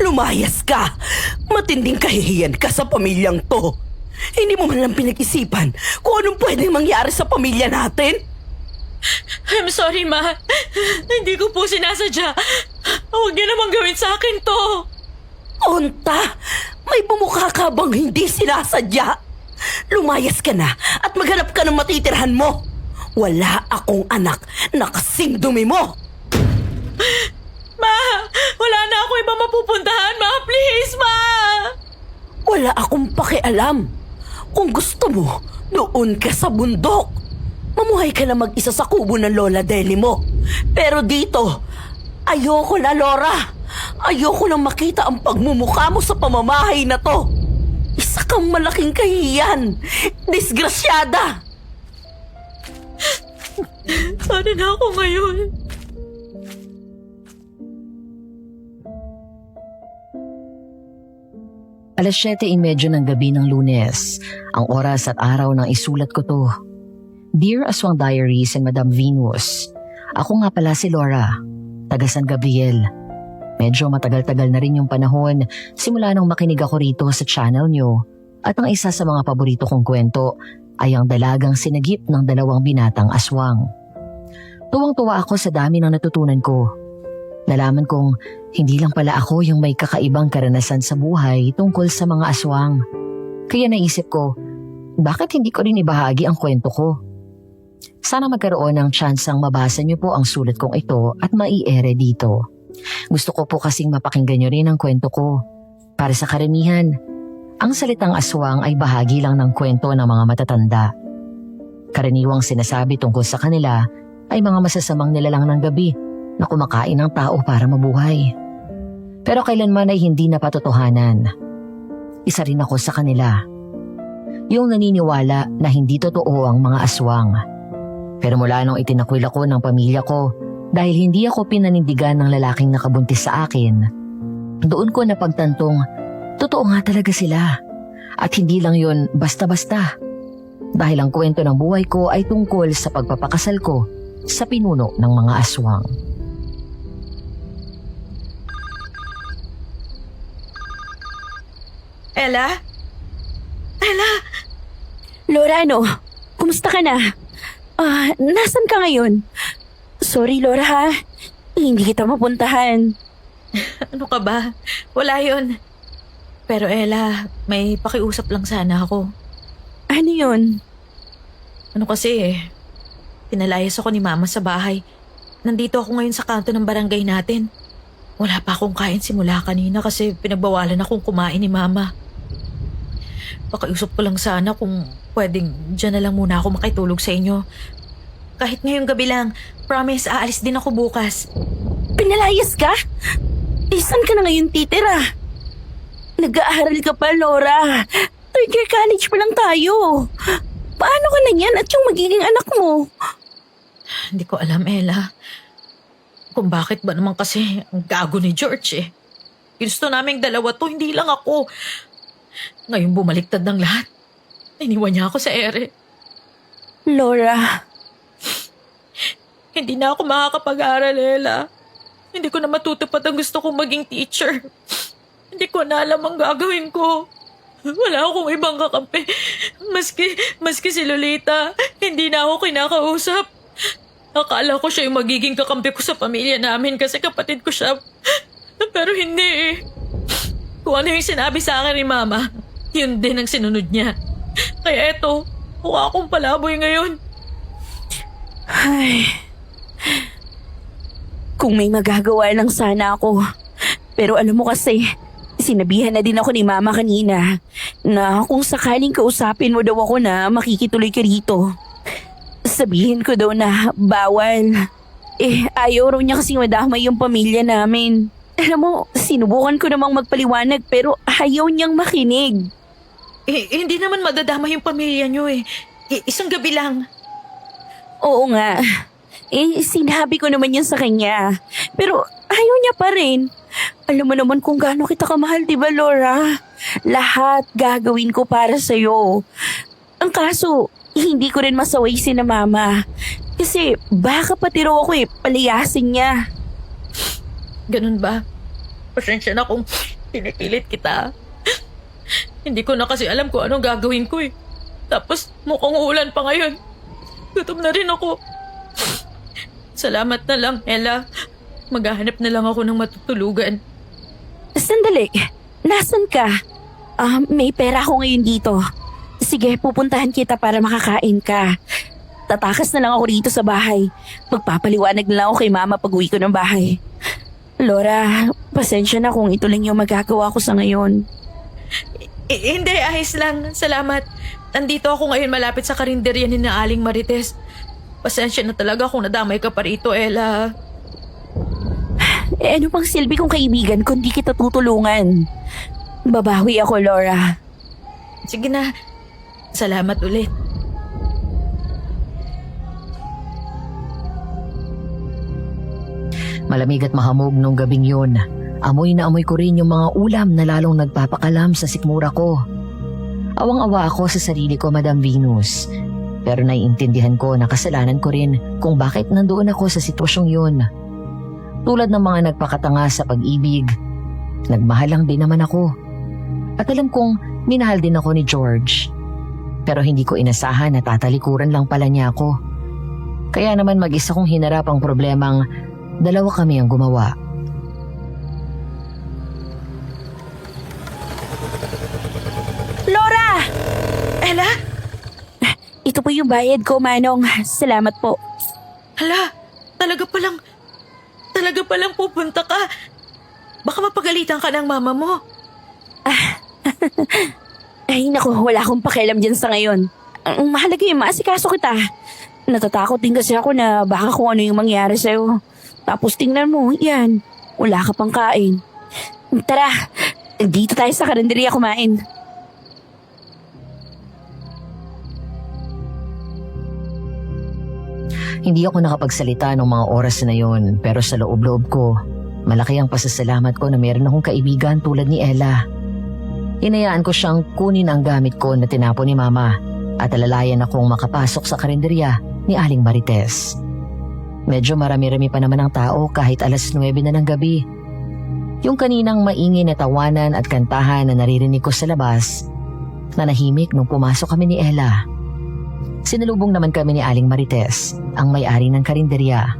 Lumayas ka! Matinding kahihiyan ka sa pamilyang to! Hindi mo man lang pinag-isipan kung anong pwedeng mangyari sa pamilya natin? I'm sorry, Ma. Hindi ko po sinasadya. Huwag niyo naman gawin sa akin to. Onta! May bumukha ka bang hindi sinasadya? Lumayas ka na at maghanap ka ng matitirhan mo. Wala akong anak na kasing dumi mo. Ma! Wala na ako ibang mapupuntahan, Ma! Please, Ma! Wala akong pakialam. Kung gusto mo, doon ka sa bundok. Mamuhay ka na mag-isa sa kubo ng Lola Deli mo. Pero dito, ayoko na, Laura. Ayoko nang makita ang pagmumukha mo sa pamamahay na to. Isa kang malaking kahiyan. Disgrasyada. Sana na ako ngayon. Alas 7:30 ng gabi ng Lunes, ang oras at araw ng isulat ko to. Dear Aswang Diaries and Madam Venus, ako nga pala si Laura, taga San Gabriel. Medyo matagal-tagal na rin yung panahon simula nang makinig ako rito sa channel nyo at ang isa sa mga paborito kong kwento ay ang dalagang sinagip ng 2 binatang aswang. Tuwang-tuwa ako sa dami ng natutunan ko. Nalaman kong hindi lang pala ako yung may kakaibang karanasan sa buhay tungkol sa mga aswang. Kaya naisip ko, bakit hindi ko rin ibahagi ang kwento ko? Sana magkaroon ng tsansang mabasa niyo po ang sulat kong ito at mai-ere dito. Gusto ko po kasing mapakinggan niyo rin ang kwento ko. Para sa karamihan, ang salitang aswang ay bahagi lang ng kwento ng mga matatanda. Karaniwang sinasabi tungkol sa kanila ay mga masasamang nilalang ng gabi na kumakain ng tao para mabuhay. Pero kailanman ay hindi napatotohanan. Isa rin ako sa kanila. Yung naniniwala na hindi totoo ang mga aswang. Pero mula nung itinakwil ako ng pamilya ko dahil hindi ako pinanindigan ng lalaking nakabuntis sa akin, doon ko napagtantong totoo nga talaga sila. At hindi lang yun basta-basta. Dahil ang kwento ng buhay ko ay tungkol sa pagpapakasal ko sa pinuno ng mga aswang. Ella? Ella? Laura, kumusta ka na? Nasan ka ngayon? Sorry, Laura, ha? Hindi kita mapuntahan. Ano ka ba? Wala yun. Pero Ella, may pakiusap lang sana ako. Ano yun? Ano kasi pinalayas ako ni Mama sa bahay. Nandito ako ngayon sa kanto ng barangay natin. Wala pa akong kain simula kanina kasi pinagbawalan akong kumain ni Mama. Pakiusap ko lang sana kung pwedeng dyan na lang muna ako makitulog sa inyo. Kahit ngayong gabi lang, promise aalis din ako bukas. Pinalayas ka? Saan ka na ngayon titira? Nag-aaral ka pa, Laura. Third year college pa lang tayo. Paano ka na yan at yung magiging anak mo? Hindi ko alam, Ella. Kung bakit ba naman kasi ang gago ni George. Gusto naming dalawa to, hindi lang ako. Ngayon bumaliktad ng lahat. Iniwan niya ako sa ere. Laura. Hindi na ako makakapag-aral, Ella. Hindi ko na matutupad ang gusto kong maging teacher. Hindi ko na alam ang gagawin ko. Wala akong ibang kakampi. Maski si Lolita, hindi na ako kinakausap. Akala ko siya yung magiging kakampi ko sa pamilya namin kasi kapatid ko siya. Pero hindi. Kung ano yung sinabi sa akin ni Mama, yun din ang sinunod niya. Kaya eto, mukha akong palaboy ngayon. Ay. Kung may magagawa lang sana ako. Pero alam mo kasi, sinabihan na din ako ni Mama kanina na kung sakaling kausapin mo daw ako na makikituloy ka rito. Sabihin ko daw na bawal. Ayaw raw niya kasing madamay yung pamilya namin. Alam mo, sinubukan ko namang magpaliwanag pero ayaw niyang makinig. Hindi naman madadama yung pamilya niyo . Isang gabi lang. Oo nga. Sinabi ko naman yan sa kanya. Pero ayaw niya pa rin. Alam mo naman kung gaano kita kamahal, di ba, Laura? Lahat gagawin ko para sa'yo. Ang kaso, hindi ko rin masaway si na Mama. Kasi baka pati raw ako palayasin niya. Ganun ba? Pasensya na kung Pinipilit kita. Hindi ko na kasi alam kung anong gagawin ko eh. Tapos mukhang uulan pa ngayon. Gutom na rin ako. Salamat na lang, Ella. Maghahanap na lang ako ng matutulugan. Sandali, nasan ka? May pera ako ngayon dito. Sige, pupuntahan kita para makakain ka. Tatakas na lang ako dito sa bahay. Magpapaliwanag na lang ako kay mama pag uwi ko ng bahay. Laura, pasensya na kung ito lang yung magagawa ko sa ngayon. Hindi, ayos lang. Salamat. Nandito ako ngayon malapit sa karinderya ni na Aling Marites. Pasensya na talaga kung nadamay ka pa rito, Ella. Ano pang silbi kong kaibigan kung di kita tutulungan? Babawi ako, Laura. Sige na. Salamat ulit. Malamig at mahamog nung gabing yun. Amoy na amoy ko rin yung mga ulam na lalong nagpapakalam sa sikmura ko. Awang-awa ako sa sarili ko, Madam Venus. Pero naiintindihan ko na kasalanan ko rin kung bakit nandoon ako sa sitwasyong yun. Tulad ng mga nagpakatanga sa pag-ibig, nagmahal lang din naman ako. At alam kong minahal din ako ni George. Pero hindi ko inasahan na tatalikuran lang pala niya ako. Kaya naman mag-isa kong hinarap ang problemang dalawa kami ang gumawa. Laura! Ella? Ito po yung bayad ko, Manong. Salamat po. Hala, talaga palang pupunta ka. Baka mapagalitan ka ng mama mo. Ay, naku, wala akong pakialam dyan sa ngayon. Ang mahalaga yung maasikaso kita. Natatakot din kasi ako na baka kung ano yung mangyari sa'yo. Tapos tingnan mo, yan. Wala ka pang kain. Tara, dito tayo sa karinderya kumain. Hindi ako nakapagsalita ng mga oras na yon, pero sa loob-loob ko, malaki ang pasasalamat ko na meron akong kaibigan tulad ni Ella. Hinayaan ko siyang kunin ang gamit ko na tinapon ni Mama at alalayan akong makapasok sa karinderya ni Aling Marites. Medyo marami-rami pa naman ang tao kahit 9:00 na ng gabi. Yung kaninang maingay na tawanan at kantahan na naririnig ko sa labas, nanahimik nung pumasok kami ni Ella. Sinalubong naman kami ni Aling Marites, ang may-ari ng karinderya.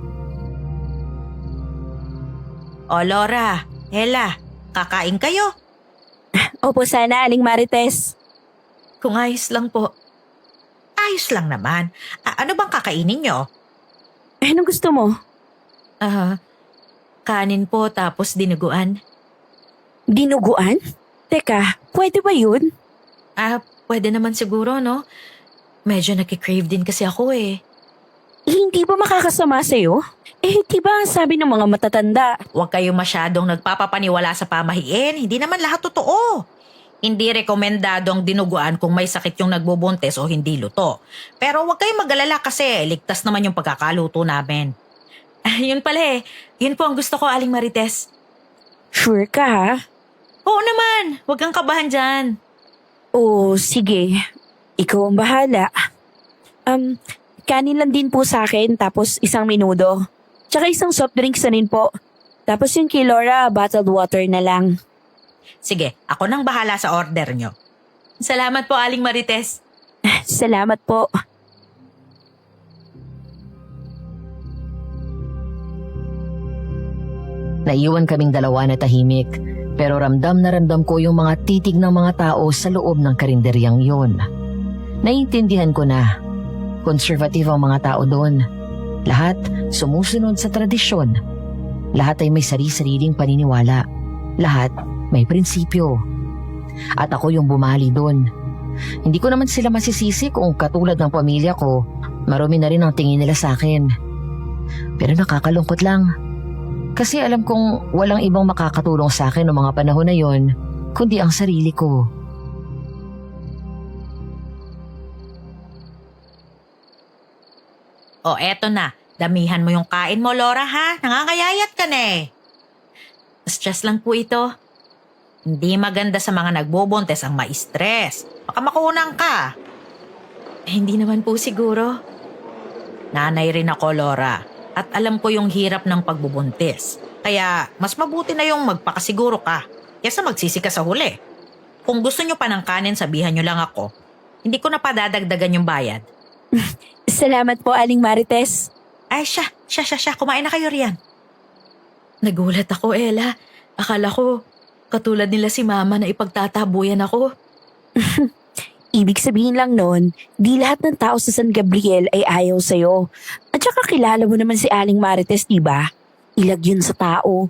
O Laura, Ella, kakain kayo? Opo sana, Aling Marites. Kung ayos lang po. Ayos lang naman. Ano bang kakainin nyo? Anong gusto mo? Kanin po tapos dinuguan. Dinuguan? Teka, pwede ba yun? Pwede naman siguro, no? Medyo nakikrave din kasi ako eh. Hindi ba makakasama sa'yo? Di ba sabi ng mga matatanda? Huwag kayo masyadong nagpapapaniwala sa pamahiin. Hindi naman lahat totoo. Hindi rekomendadong dinuguan kung may sakit yung nagbubuntis o hindi luto. Pero huwag kayong mag-alala kasi ligtas naman yung pagkakaluto namin. Yun pala eh. Yun po ang gusto ko, Aling Marites. Sure ka ha? Oo naman. Huwag kang kabahan dyan. Oo, sige. Ikaw ang bahala. Kanin lang din po sa akin tapos isang menudo. Tsaka isang soft drinks na rin po. Tapos yung kay Laura, bottled water na lang. Sige, ako nang bahala sa order nyo. Salamat po, Aling Marites. Salamat po. Naiwan kaming dalawa na tahimik, pero ramdam na ramdam ko yung mga titig ng mga tao sa loob ng karinderyang yun. Naiintindihan ko na. Konservative ang mga tao doon. Lahat sumusunod sa tradisyon. Lahat ay may sari-sariling paniniwala. Lahat may prinsipyo. At ako yung bumali doon. Hindi ko naman sila masisisi kung katulad ng pamilya ko, marumi na rin ang tingin nila sa akin. Pero nakakalungkot lang. Kasi alam kong walang ibang makakatulong sa akin noong mga panahon na yon, kundi ang sarili ko. O eto na, damihan mo yung kain mo, Laura ha? Nangangayayat ka na eh. Stress lang po ito. Hindi maganda sa mga nagbubuntis ang ma-stress. Baka makunang ka. Hindi naman po siguro. Nanay rin ako, Laura. At alam ko yung hirap ng pagbubuntis. Kaya mas mabuti na yung magpakasiguro ka. kesa magsisi ka sa huli. Kung gusto nyo pa ng kanin, sabihan nyo lang ako. Hindi ko na padadagdagan yung bayad. Salamat po, Aling Marites. Ay, siya. Kumain na kayo riyan. Nagulat ako, Ella. Akala ko, katulad nila si Mama na ipagtatabuyan ako. Ibig sabihin lang nun, di lahat ng tao sa San Gabriel ay ayaw sa'yo. At saka kilala mo naman si Aling Marites, diba? Ilag yun sa tao.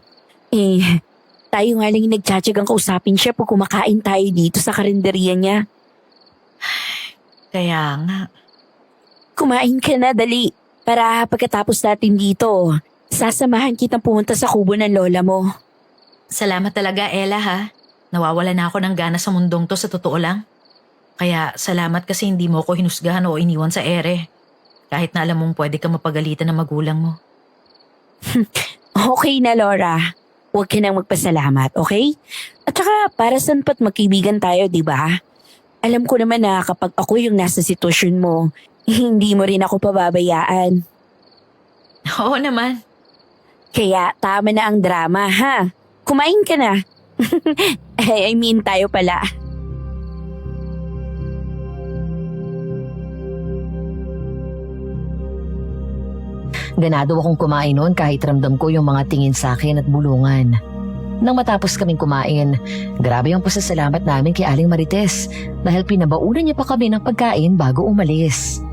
Tayo nga lang yung nagtsatsagang kausapin siya pag kumakain tayo dito sa karinderya niya. Kaya nga. Kumain ka na, dali. Para pagkatapos natin dito, sasamahan kitang pumunta sa kubo ng lola mo. Salamat talaga, Ella, ha? Nawawala na ako ng gana sa mundong to, sa totoo lang. Kaya salamat kasi hindi mo ako hinusgahan o iniwan sa ere. Kahit na alam mong pwede ka mapagalitan ng magulang mo. Okay na, Laura. Huwag ka nang magpasalamat, okay? At saka, para saan pa't magkaibigan tayo, di ba? Alam ko naman na kapag ako yung nasa sitwasyon mo, hindi mo rin ako pababayaan. Oo naman. Kaya tama na ang drama, ha? Kumain ka na. I mean, tayo pala. Ganado akong kumain noon kahit ramdam ko yung mga tingin sa akin at bulungan. Nang matapos kaming kumain, grabe ang pasasalamat namin kay Aling Marites dahil pinabaunan niya pa kami ng pagkain bago umalis.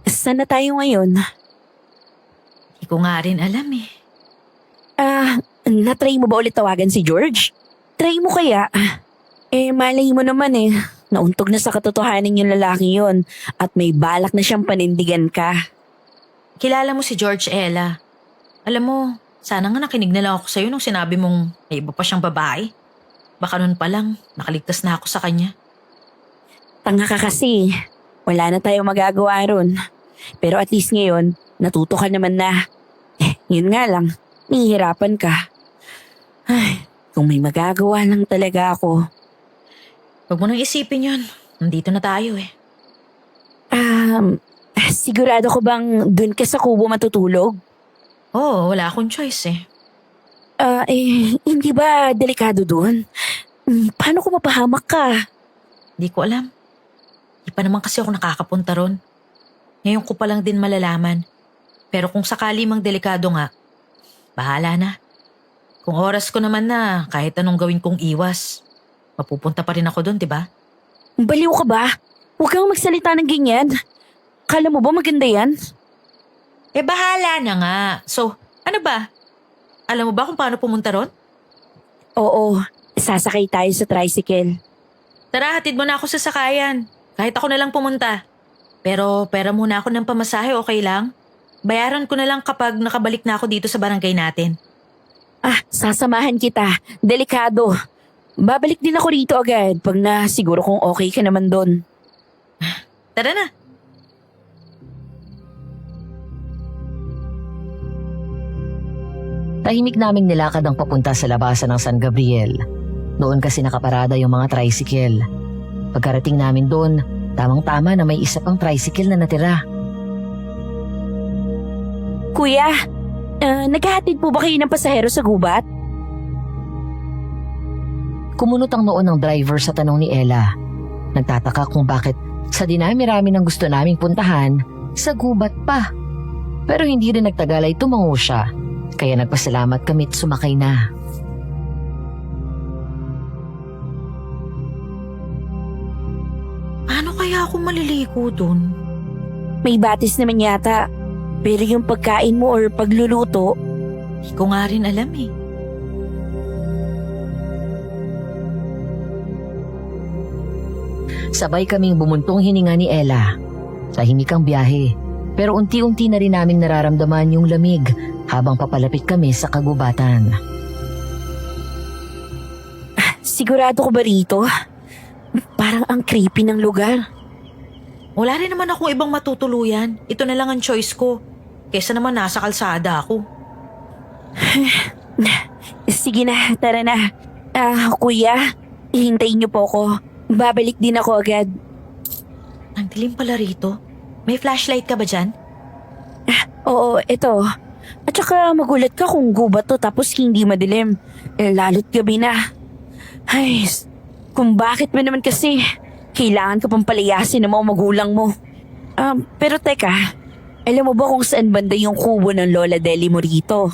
Saan na tayo ngayon? Hindi ko nga rin alam eh. Na-try mo ba ulit tawagan si George? Try mo kaya? Malay mo naman nauntog na sa katotohanan yung lalaki yon at may balak na siyang panindigan ka. Kilala mo si George, Ella. Alam mo, sana nga nakinig na lang ako sa'yo nung sinabi mong may iba pa siyang babae. Baka nun pa lang, nakaligtas na ako sa kanya. Tanga ka kasi. Wala na tayong magagawa ron. Pero at least ngayon, natuto ka naman na. Yun nga lang, nahihirapan ka. Ay, kung may magagawa lang talaga ako. Huwag mo nang isipin yun. Nandito na tayo eh. Sigurado ko bang dun ka sa kubo matutulog? Oo, wala akong choice eh. Hindi ba delikado dun? Paano kung mapahamak ka? Di ko alam. Di pa naman kasi ako nakakapunta ron. Ngayon ko pa lang din malalaman. Pero kung sakali mang delikado nga, bahala na. Kung oras ko naman na kahit anong gawin kong iwas, mapupunta pa rin ako doon, di ba? Baliw ka ba? Huwag kang magsalita ng ganyan. Kala mo ba maganda yan? Bahala na nga. So, ano ba? Alam mo ba kung paano pumunta ron? Oo, sasakay tayo sa tricycle. Tara, hatid mo na ako sa sakayan. Kahit ako na lang pumunta. Pero pera muna ako ng pamasahe, okay lang? Bayaran ko na lang kapag nakabalik na ako dito sa barangay natin. Sasamahan kita. Delikado. Babalik din ako rito agad pag na siguro kung okay ka naman doon. Tara na. Tahimik naming nilakad ang papunta sa labasan ng San Gabriel. Doon kasi nakaparada yung mga tricycle. Pagkarating namin doon, tamang-tama na may isa pang tricycle na natira. Kuya, naghahatid po ba kayo ng pasahero sa gubat? Kumunot ang noon ng driver sa tanong ni Ella. Nagtataka kung bakit sa dinami-rami ng gusto naming puntahan, sa gubat pa. Pero hindi rin nagtagal ay tumango siya. Kaya nagpasalamat kami't sumakay na. Paano kaya ako maliligo dun? May batis naman yata. Pero yung pagkain mo or pagluluto, Hindi ko nga rin alam eh. Sabay kaming bumuntong hininga ni Ella. Tahimik ang biyahe. Pero unti-unti na rin naming nararamdaman yung lamig habang papalapit kami sa kagubatan. sigurado ko ba rito? Parang ang creepy ng lugar. Wala rin naman akong ibang matutuluyan. Ito na lang ang choice ko. Kesa naman nasa kalsada ako. Sige na, tara na. Kuya, hihintayin niyo po ako. Babalik din ako agad. Ang dilim pala rito. May flashlight ka ba dyan? Oo, eto. At saka magulat ka kung gubat to tapos hindi madilim. Lalo't gabi na. Ay, kung bakit mo naman kasi kailangan ka pang palayasin ng mga magulang mo. Pero teka, alam mo ba kung saan banda yung kubo ng Lola Deli mo rito?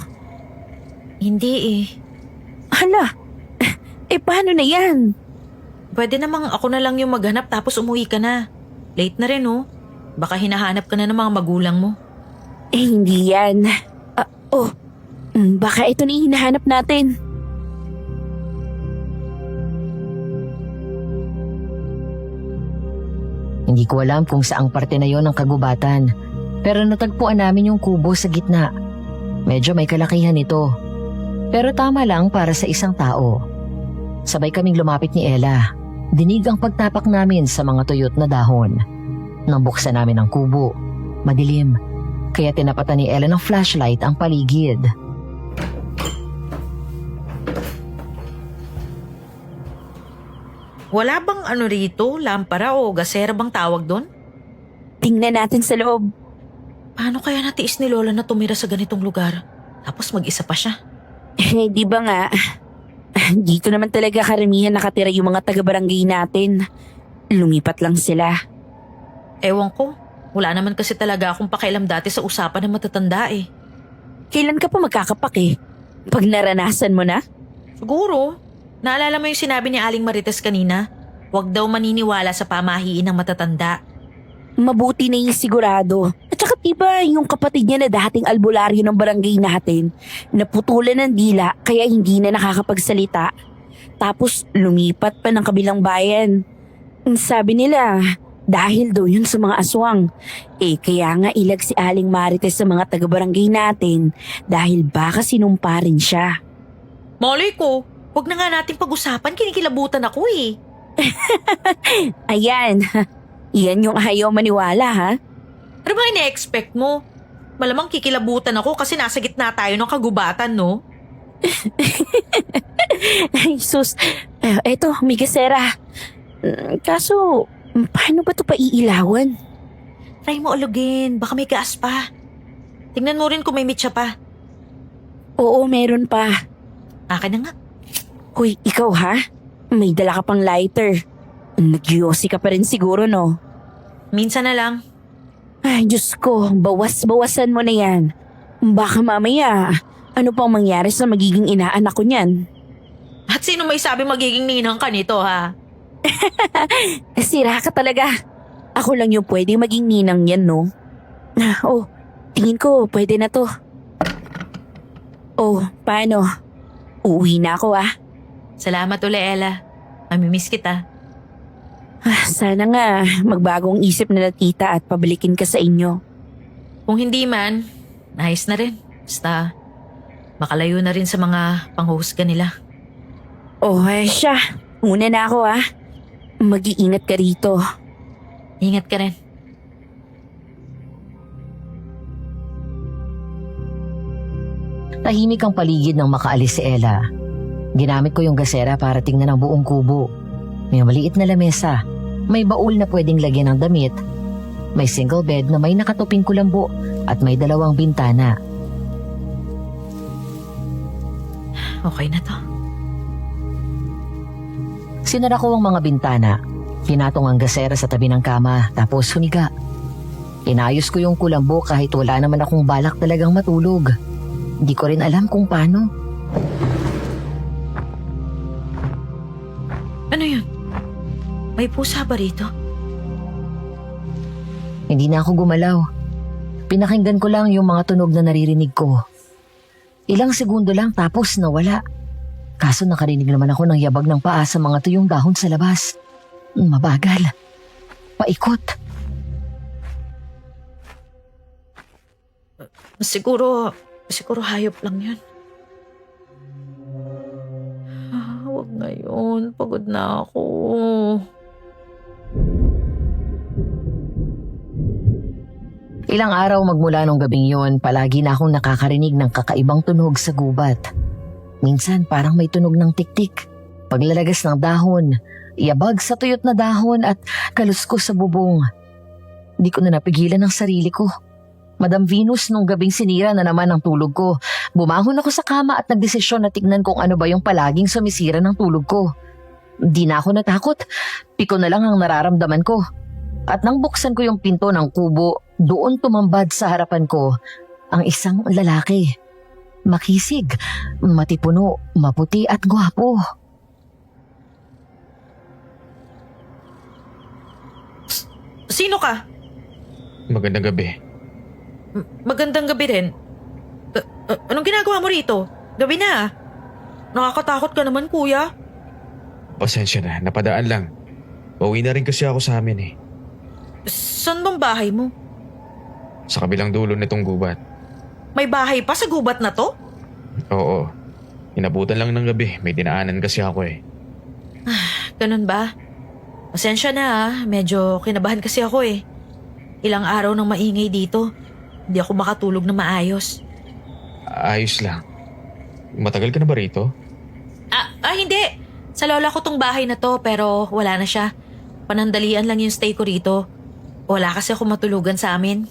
Hindi eh. Hala, paano na yan? Pwede namang ako na lang yung maghanap tapos umuwi ka na. Late na rin oh. Baka hinahanap ka na ng mga magulang mo. Hindi yan. Baka ito na yung hinahanap natin. Hindi ko alam kung saang parte na yon ng kagubatan. Pero natagpuan namin yung kubo sa gitna. Medyo may kalakihan ito. Pero tama lang para sa isang tao. Sabay kaming lumapit ni Ella. Dinig ang pagtapak namin sa mga tuyot na dahon. Nang buksan namin ang kubo, madilim. Kaya tinapatan ni Ella ng flashlight ang paligid. Wala bang ano rito? Lampara o gasera bang tawag doon? Tingnan natin sa loob. Paano kaya natiis ni Lola na tumira sa ganitong lugar? Tapos mag-isa pa siya. Di ba nga? Dito naman talaga karamihan nakatira yung mga taga-barangay natin. Lumipat lang sila. Ewan ko. Wala naman kasi talaga akong pakialam dati sa usapan ng matatanda eh. Kailan ka pa magkakapake? Pag naranasan mo na? Siguro. Naalala mo yung sinabi ni Aling Marites kanina? Huwag daw maniniwala sa pamahiin ng matatanda. Mabuti na yung sigurado. At saka diba yung kapatid niya na dating albularyo ng barangay natin, naputulan ng dila kaya hindi na nakakapagsalita. Tapos lumipat pa ng kabilang bayan. Sabi nila, dahil daw yun sa mga aswang. Kaya nga ilag si Aling Marites sa mga taga-barangay natin dahil baka sinumpa rin siya. Malay ko, huwag na nga natin pag-usapan, kinikilabutan ako eh. Ayan, yan yung ayaw maniwala ha. Ano bang ine-expect mo? Malamang kikilabutan ako kasi nasa gitna tayo ng kagubatan, no? Ay sus, eto may gasera. Kaso, paano ba ito paiilawan? Try mo alugin, baka may gas pa. Tingnan mo rin kung may mitsa pa. Oo, meron pa. Akin na nga. Hoy, ikaw ha? May dala ka pang lighter. Nagyosi ka pa rin siguro, no? Minsan na lang. Ay, Diyos ko, bawas-bawasan mo na yan. Baka mamaya, ano pang mangyari sa magiging inaanak ko niyan? At sino may sabi magiging ninang ka nito, ha? Sira ka talaga. Ako lang yung pwede maging ninang yan, no? Tingin ko, pwede na to. Paano? Uuwi na ako, Salamat uli, Ella. Mamimiss kita. Sana nga, magbagong isip na tita at pabalikin ka sa inyo. Kung hindi man, ayos na rin. Basta, makalayo na rin sa mga panghuhusga nila. Siya. Una na ako, Mag-iingat ka rito. Ingat ka rin. Tahimik ang paligid nang makaalis si Ella. Ginamit ko yung gasera para tingnan ang buong kubo. May maliit na lamesa. May baul na pwedeng lagyan ng damit. May single bed na may nakatuping kulambo at may 2 bintana. Okay na to. Sinara ko ang mga bintana. Pinatong ang gasera sa tabi ng kama tapos humiga. Inayos ko yung kulambo kahit wala naman akong balak talagang matulog. Hindi ko rin alam kung paano. Ano yun? May pusa ba rito? Hindi na ako gumalaw. Pinakinggan ko lang yung mga tunog na naririnig ko. Ilang segundo lang tapos nawala. Kaso nakarinig naman ako ng yabag ng paa sa mga tuyong dahon sa labas. Mabagal. Paikot. Siguro hayop lang yun. Huwag ngayon. Pagod na ako. Ilang araw magmula nung gabing yun, palagi na akong nakakarinig ng kakaibang tunog sa gubat. Minsan parang may tunog ng tiktik, paglalagas ng dahon, yabag sa tuyot na dahon at kaluskos sa bubong. Hindi ko na napigilan ang sarili ko. Madam Venus, nung gabing sinira na naman ang tulog ko. Bumangon ako sa kama at nagdesisyon na tignan kung ano ba yung palaging sumisira ng tulog ko. Di na ako natakot. Piko na lang ang nararamdaman ko. At nang buksan ko yung pinto ng kubo, doon tumambad sa harapan ko ang isang lalaki. Makisig, matipuno, maputi at gwapo. Sino ka? Magandang gabi. Magandang gabi rin. Anong ginagawa mo rito? Gabi na ah. Nakakatakot ka naman, kuya. Pasensya na, napadaan lang. Pauwi na rin kasi ako sa amin eh. Saan bang bahay mo? Sa kabilang dulo nitong gubat. May bahay pa sa gubat na to? Oo. Inabutan lang ng gabi, may dinaanan kasi ako eh. Ganun ba? Pasensya na ah. Medyo kinabahan kasi ako eh. Ilang araw nang maingay dito. Hindi ako makatulog na maayos. Ayos lang. Matagal ka na ba rito? Hindi. Sa lola ko tong bahay na to pero wala na siya. Panandalian lang yung stay ko rito. Wala kasi ako matulugan sa amin.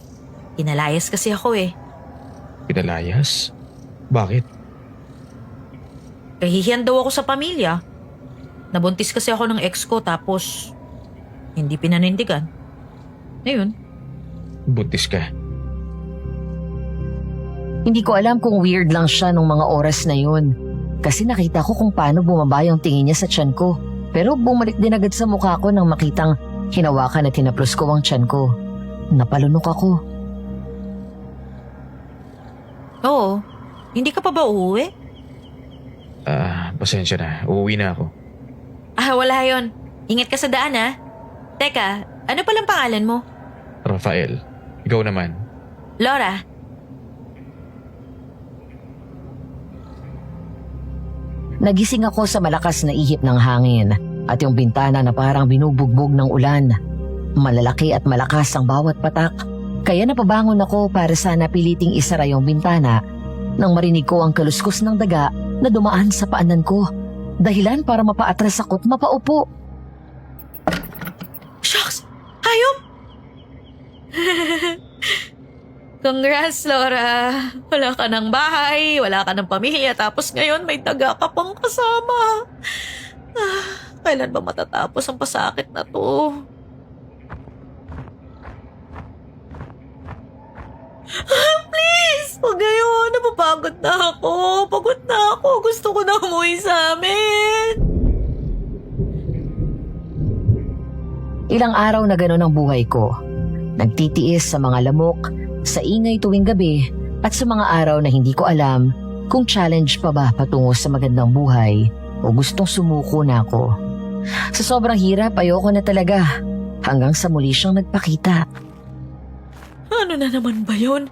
Pinalayas kasi ako eh. Pinalayas? Bakit? Kahihiyan daw ako sa pamilya. Nabuntis kasi ako ng ex ko tapos hindi pinanindigan. Ngayon, Buntis ka. Hindi ko alam kung weird lang siya nung mga oras na yun. Kasi nakita ko kung paano bumaba yung tingin niya sa tiyan ko. Pero bumalik din agad sa mukha ko nang makitang hinawakan at hinaplos ko ang tiyan ko. Napalunok ako. oo. Hindi ka pa ba uuwi? Pasensya na. Uuwi na ako. Wala yon. Ingat ka sa daan ah. Teka, ano palang pangalan mo? Rafael, ikaw naman. Laura. Nagising ako sa malakas na ihip ng hangin at yung bintana na parang binubugbog ng ulan. Malalaki at malakas ang bawat patak. Kaya napabangon ako para sana piliting isara yung bintana nang marinig ko ang kaluskos ng daga na dumaan sa paanan ko. Dahilan para mapaatras ako't mapaupo. Shucks! Hayop! Congrats, Laura. Wala ka ng bahay, wala ka ng pamilya, tapos ngayon may daga ka pang kasama. Kailan ba matatapos ang pasakit na to? Please! Huwag ngayon. Napapagod na ako. Pagod na ako. Gusto ko na umuwi sa amin. Ilang araw na gano'n ang buhay ko. Nagtitiis sa mga lamok, sa ingay tuwing gabi, at sa mga araw na hindi ko alam kung challenge pa ba patungo sa magandang buhay o gustong sumuko na ako. Sa sobrang hirap, ayoko na talaga. Hanggang sa muli siyang nagpakita. Ano na naman ba yun?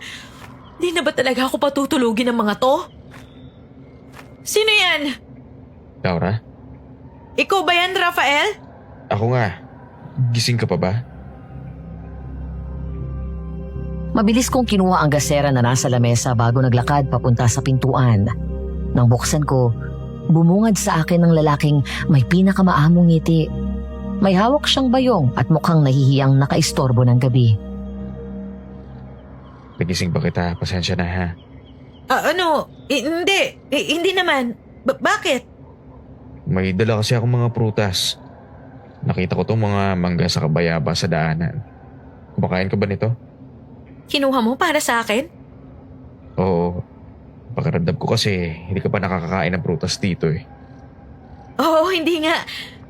Di na ba talaga ako patutulugin ng mga to? Sino yan? Laura? Ikaw ba yan, Rafael? Ako nga. Gising ka pa ba? Mabilis kong kinuha ang gasera na nasa lamesa bago naglakad papunta sa pintuan. Nang buksan ko, bumungad sa akin ng lalaking may pinakamaamong ngiti. May hawak siyang bayong at mukhang nahihiyang nakaistorbo ng gabi. Nagising ba kita? Pasensya na ha. Hindi naman. Bakit? May dala kasi akong mga prutas. Nakita ko tong mga mangga sa kabayaba sa daanan. Kumakain ka ba nito? Kinuha mo para sa akin? Oo. Pakiramdam ko kasi hindi ka pa nakakakain ng prutas dito eh. Oo, hindi nga.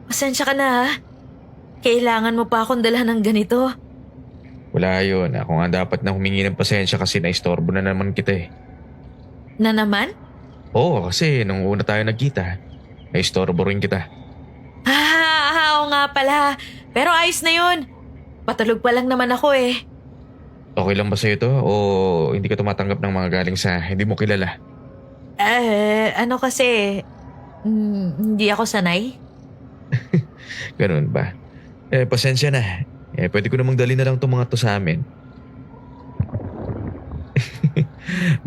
Pasensya ka na ha. Kailangan mo pa akong dalhan ng ganito. Wala yun. Ako nga dapat na humingi ng pasensya kasi naistorbo na naman kita eh. Na naman? Oo, kasi nung una tayo nagkita, naistorbo rin kita. Oo nga pala. Pero ayos na yun. Patulog pa lang naman ako eh. Okay lang ba sa'yo to? O hindi ka tumatanggap ng mga galing sa hindi mo kilala? Kasi... hindi ako sanay. Ganun ba? Pasensya na. Pwede ko namang dali na lang itong mga to sa amin.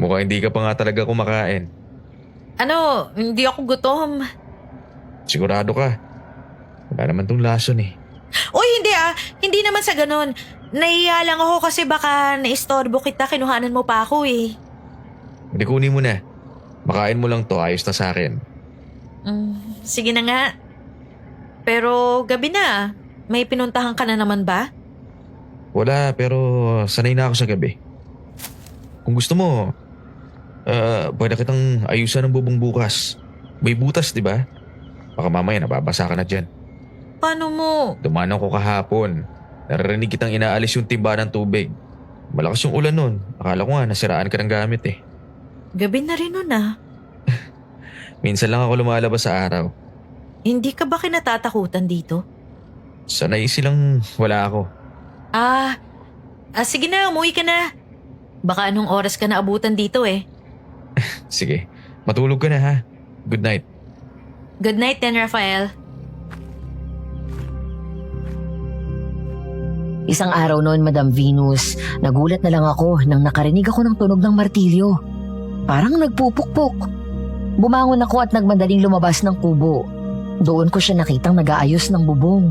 Mukhang hindi ka pa nga talaga kumakain. Hindi ako gutom. Sigurado ka. Wala naman tong lason eh. Uy, hindi ah. Hindi naman sa ganun. Naiya lang ako kasi baka naistorbo kita, kinuhanan mo pa ako eh. Hindi, kunin mo na. Makain mo lang to, ayos na sa akin. Sige na nga. Pero gabi na. May pinuntahan ka na naman ba? Wala, pero sanay na ako sa gabi. Kung gusto mo, pwede kitang ayusan ng bubong bukas. May butas, di ba? Baka mamaya nababasa ka na dyan. Paano mo? Dumanaw ko kahapon. Naririnig kitang inaalis yung timba ng tubig. Malakas yung ulan nun. Akala ko nga nasiraan ka ng gamit eh. Gabi na rin nun ah. Minsan lang ako lumalabas sa araw. Hindi ka ba kinatatakutan dito? Sanay silang wala ako. Sige na, umuwi ka na. Baka anong oras ka na abutan dito eh. Sige, matulog ka na ha. Good night. Good night then, Rafael. Isang araw noon, Madam Venus, nagulat na lang ako nang nakarinig ako ng tunog ng martilyo. Parang nagpupukpok. Bumangon ako at nagmadaling lumabas ng kubo. Doon ko siya nakitang nag-aayos ng bubong.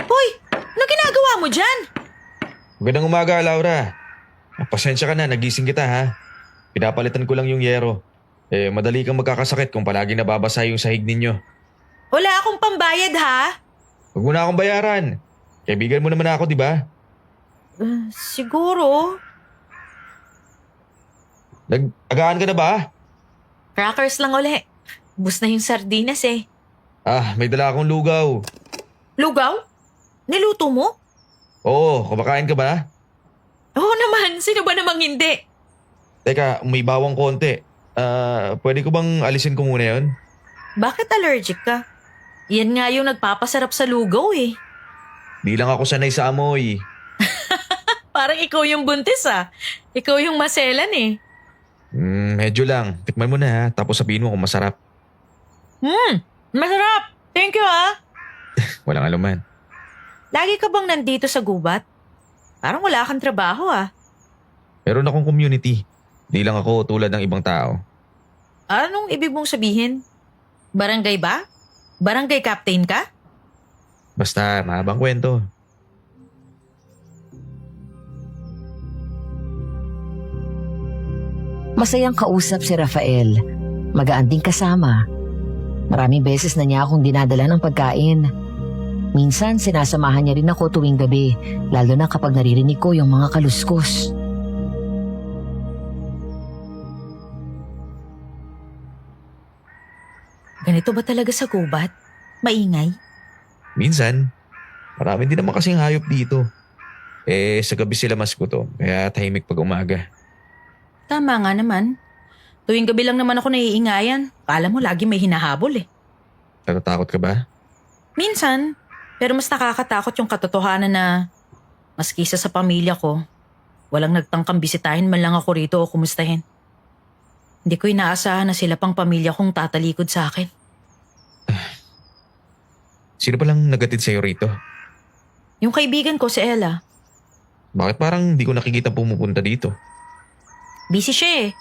Hoy! Ano ginagawa mo dyan? Magandang umaga, Laura. Pasensya ka na, nagising kita ha. Pinapalitan ko lang yung yero. Madali kang magkakasakit kung palagi nababasa yung sahig ninyo. Wala akong pambayad ha? Huwag mo na akong bayaran. Kaibigan mo naman ako, di ba? Siguro. Nag-agaan ka na ba? Crackers lang uli. Bus na yung sardinas eh. May dala akong lugaw. Lugaw? Niluto mo? Oo, kumakain ka ba? Oo naman, sino ba namang hindi? Teka, may bawang konti. Pwede ko bang alisin ko muna yun? Bakit allergic ka? Yan nga yung nagpapasarap sa lugaw eh. Di lang ako sanay sa amoy. Parang ikaw yung buntis ah. Ikaw yung maselan eh. Medyo lang. Tikman mo na ha, tapos sabihin mo kung masarap. Masarap! Thank you ah. Walang aluman. Lagi ka bang nandito sa gubat? Parang wala kang trabaho ah. Meron akong community. Di lang ako tulad ng ibang tao. Anong ibig mong sabihin? Barangay ba? Barangay captain ka? Basta, mahabang kwento. Masayang kausap si Rafael. Magaan ding kasama. Maraming beses na niya akong dinadala ng pagkain. Minsan sinasamahan niya rin ako tuwing gabi, lalo na kapag naririnig ko yung mga kaluskos. Ganito ba talaga sa gubat? Maingay? Minsan, marami din naman kasing hayop dito. Sa gabi sila mas gutom, kaya tahimik pag umaga. Tama nga naman. Tuwing gabi lang naman ako naiingayan. Kala mo lagi may hinahabol eh. Natatakot ka ba? Minsan, pero mas nakakatakot yung katotohanan na maski isa sa pamilya ko, walang nagtangkang bisitahin man lang ako rito o kumustahin. Hindi ko inaasahan na sila pang pamilya kong tatalikod sa akin. Sino palang nagatid sa'yo rito? Yung kaibigan ko si Ella, Bakit parang di ko nakikita pumupunta dito? busy siya eh.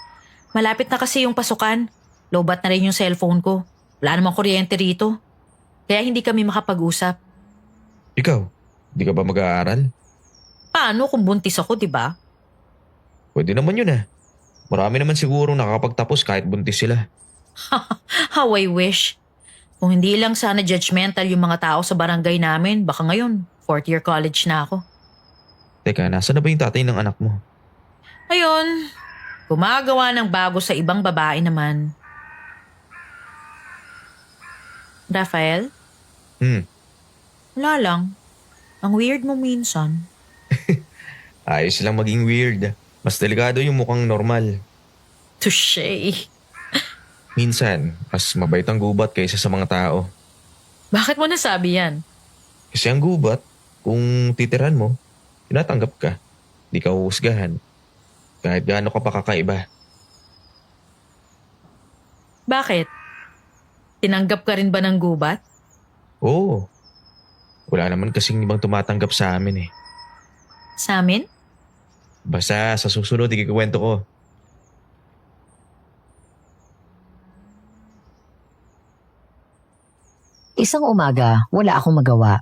Malapit na kasi yung pasukan. Lobat na rin yung cellphone ko. Wala namang kuryente rito. Kaya hindi kami makapag-usap. Ikaw, di ka ba mag-aaral? Paano kung buntis ako, di ba? Pwede naman yun ah. Marami naman siguro nakakapagtapos kahit buntis sila. How I wish. Kung hindi lang sana judgmental yung mga tao sa barangay namin, baka ngayon, 4th year college na ako. Teka, nasa na ba yung tatay ng anak mo? Ayun, gumagawa ng bago sa ibang babae naman. Rafael? Wala lang. Ang weird mo minsan. Ayos lang maging weird. Mas delikado yung mukhang normal. Touché. Minsan, mas mabait ang gubat kaysa sa mga tao. Bakit mo nasabi yan? Kasi ang gubat, kung titiran mo, tinatanggap ka. Di ka huhusgahan. Kahit gaano ka pa kakaiba. Bakit? Tinanggap ka rin ba ng gubat? Oo. Wala naman kasing ibang tumatanggap sa amin eh. Sa amin? Basta sa susunod, ikikwento ko. Isang umaga, wala akong magawa.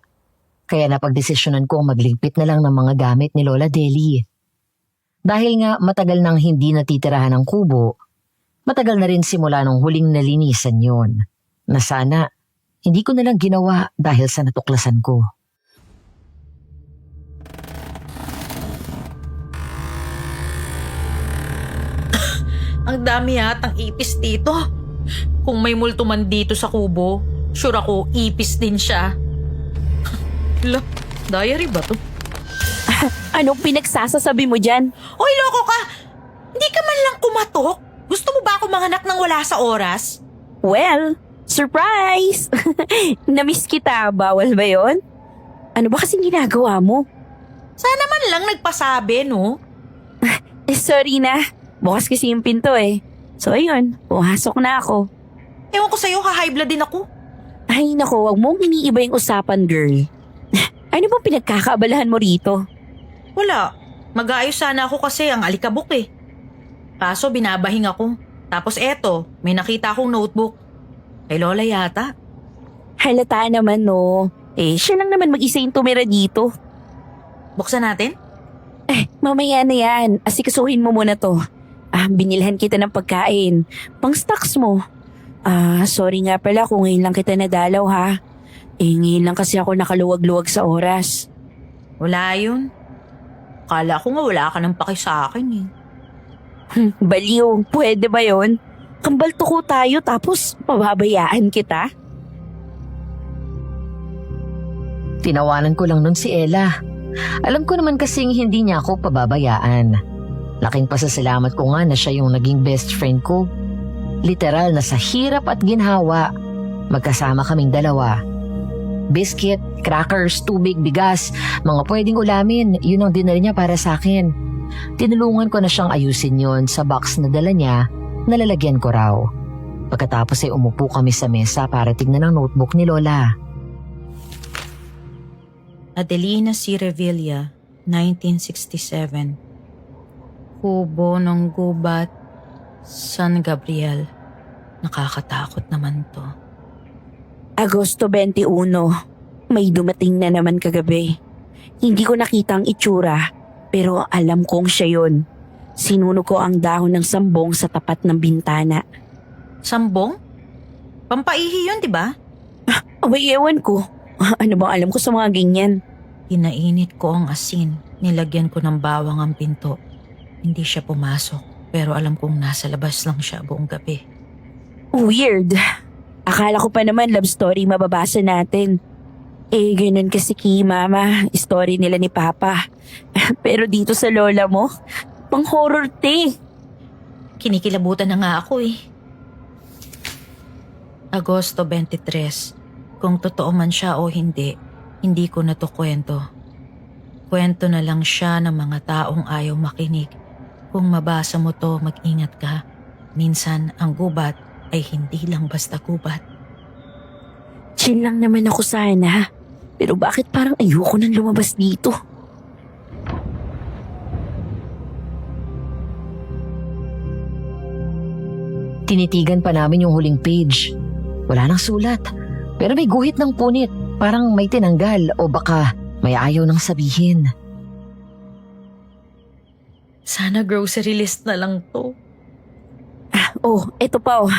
Kaya napagdesisyonan kong magligpit na lang ng mga gamit ni Lola Deli. Dahil nga matagal nang hindi natitirahan ng kubo, matagal na rin simula nung huling nalinisan yon, na sana hindi ko na lang ginawa dahil sa natuklasan ko. Ang dami yatang ipis dito. Kung may multo man dito sa kubo, sure ako ipis din siya. Hala, diary ba to? Anong pinagsasasabi mo dyan? Hoy, loko ka! Hindi ka man lang kumatok? Gusto mo ba ako manganak ng wala sa oras? Well, surprise! Namiss kita, bawal ba yon? Ano ba kasing ginagawa mo? Sana man lang nagpasabi, no? Sorry na, bukas kasi yung pinto eh. So ayun, pumasok na ako. Ewan ko sa'yo, ka-high blood din ako. Ay nako, wag mong iniiba yung usapan, girl. Ano bang pinagkakaabalahan mo rito? Wala. Mag-aayos sana ako kasi ang alikabok eh. Kaso binabahing ako. Tapos eto, may nakita akong notebook. Kay Lola yata. Halata naman no. Eh, siya lang naman mag-isa yung tumira dito. Buksan natin? Mamaya na yan. Asikasuhin mo muna to. Binilhan kita ng pagkain. Pang stocks mo. Sorry nga pala kung ngayon lang kita nadalaw ha. Ngayon lang kasi ako nakaluwag-luwag sa oras. Wala yun. Kala ko nga wala ka ng paki sa akin eh. Baliw, pwede ba yon? Kambal tuko tayo tapos pababayaan kita? Tinawanan ko lang nun si Ella. Alam ko naman kasing hindi niya ako pababayaan. Laking pasasalamat ko nga na siya yung naging best friend ko. Literal na sa hirap at ginhawa, magkasama kaming dalawa. Biscuit, crackers, tubig, bigas, mga pwedeng ulamin, yun ang dinala niya para sa akin. Tinulungan ko na siyang ayusin yon sa box na dala niya, nalalagyan ko raw. Pagkatapos ay umupo kami sa mesa para tignan ang notebook ni Lola. Adelina C. Revilla, 1967. Kubo ng Gubat, San Gabriel. Nakakatakot naman to. Agosto 21, may dumating na naman kagabi. Hindi ko nakita ang itsura, pero alam kong siya yun. Sinunog ko ang dahon ng sambong sa tapat ng bintana. Sambong? Pampaihi yun, di ba? Abay, ewan ko. Ano bang alam ko sa mga ganyan? Inainit ko ang asin. Nilagyan ko ng bawang ang pinto. Hindi siya pumasok, pero alam kong nasa labas lang siya buong gabi. Weird. Akala ko pa naman love story mababasa natin. Ganun kasi kay mama, story nila ni papa. Pero dito sa lola mo, pang horror te. Kinikilabutan na nga ako eh. Agosto 23. Kung totoo man siya o hindi, hindi ko na to kwento. Kwento na lang siya ng mga taong ayaw makinig. Kung mabasa mo to, mag-ingat ka. Minsan, ang gubat ay hindi lang basta gubat. Chill lang naman ako sana. Pero bakit parang ayoko nang lumabas dito? Tinitigan pa namin yung huling page. Wala nang sulat. Pero may guhit ng punit. Parang may tinanggal o baka may ayaw nang sabihin. Sana grocery list na lang to. Eto pa oh.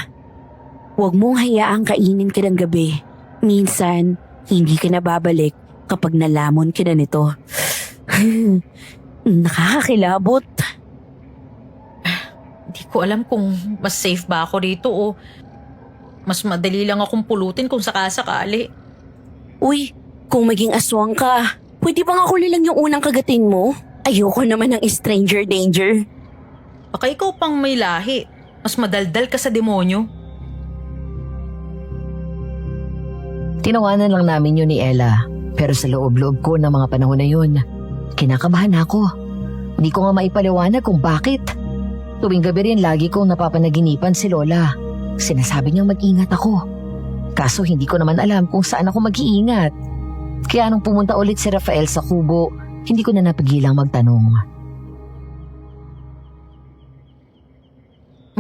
Huwag mong hayaang kainin ka ng gabi. Minsan, hindi ka na babalik kapag nalamon ka na nito. Nakakakilabot. Hindi ko alam kung mas safe ba ako rito o mas madali lang akong pulutin kung sakasakali. Uy, kung maging aswang ka, pwede bang ako lang yung unang kagatin mo? Ayoko naman ng stranger danger. Baka ikaw pang may lahi. Mas madaldal ka sa demonyo. Tinawanan lang namin yun ni Ella. Pero sa loob-loob ko ng mga panahon na yun, kinakabahan ako. Hindi ko nga maipaliwanag kung bakit. Tuwing gabi rin lagi kong napapanaginipan si Lola. Sinasabi niyang mag-ingat ako. Kaso hindi ko naman alam kung saan ako mag-iingat. Kaya nung pumunta ulit si Rafael sa kubo, hindi ko na napigilang magtanong.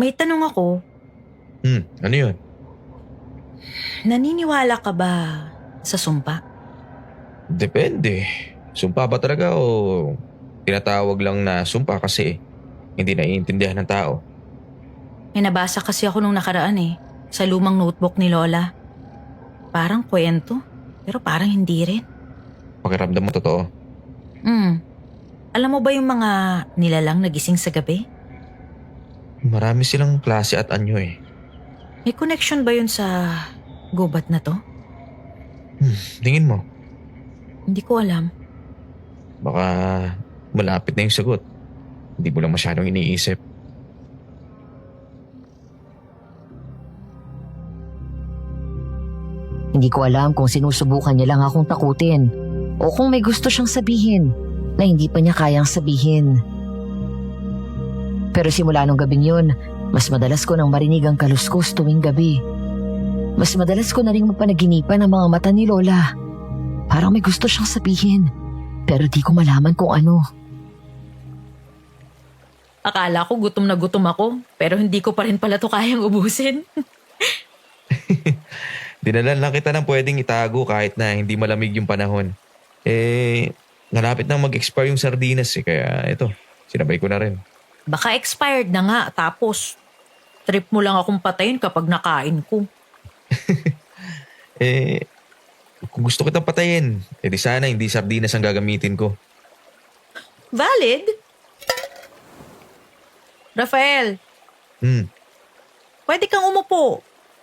May tanong ako. Ano yun? Naniniwala ka ba sa sumpa? Depende. Sumpa ba talaga o tinatawag lang na sumpa kasi hindi naiintindihan ng tao? May nabasa kasi ako nung nakaraan sa lumang notebook ni Lola. Parang kwento, pero parang hindi rin. Pakiramdam mo totoo. Alam mo ba yung mga nilalang nagising sa gabi? Marami silang klase at anyo eh. May connection ba yun sa gubat na to? Tingin mo, Hindi ko alam. baka malapit na yung sagot. Hindi mo lang masyadong iniisip. Hindi ko alam kung sinusubukan niya lang akong takutin o kung may gusto siyang sabihin na hindi pa niya kayang sabihin. Pero simula nung gabing yun, mas madalas ko nang marinig ang kaluskos tuwing gabi. Mas madalas ko na rin mapanaginipan ang mga mata ni Lola. Parang may gusto siyang sabihin, pero di ko malaman kung ano. Akala ko gutom na gutom ako, pero hindi ko pa rin pala to kayang ubusin. Dinalan lang kita ng pwedeng itago kahit na hindi malamig yung panahon. Nalapit nang mag-expire yung sardinas kaya ito, sinabay ko na rin. Baka expired na nga, tapos trip mo lang akong patayin kapag nakain ko. Kung gusto kitang patayin, di sana hindi sardinas ang gagamitin ko. Valid? Rafael, pwede kang umupo.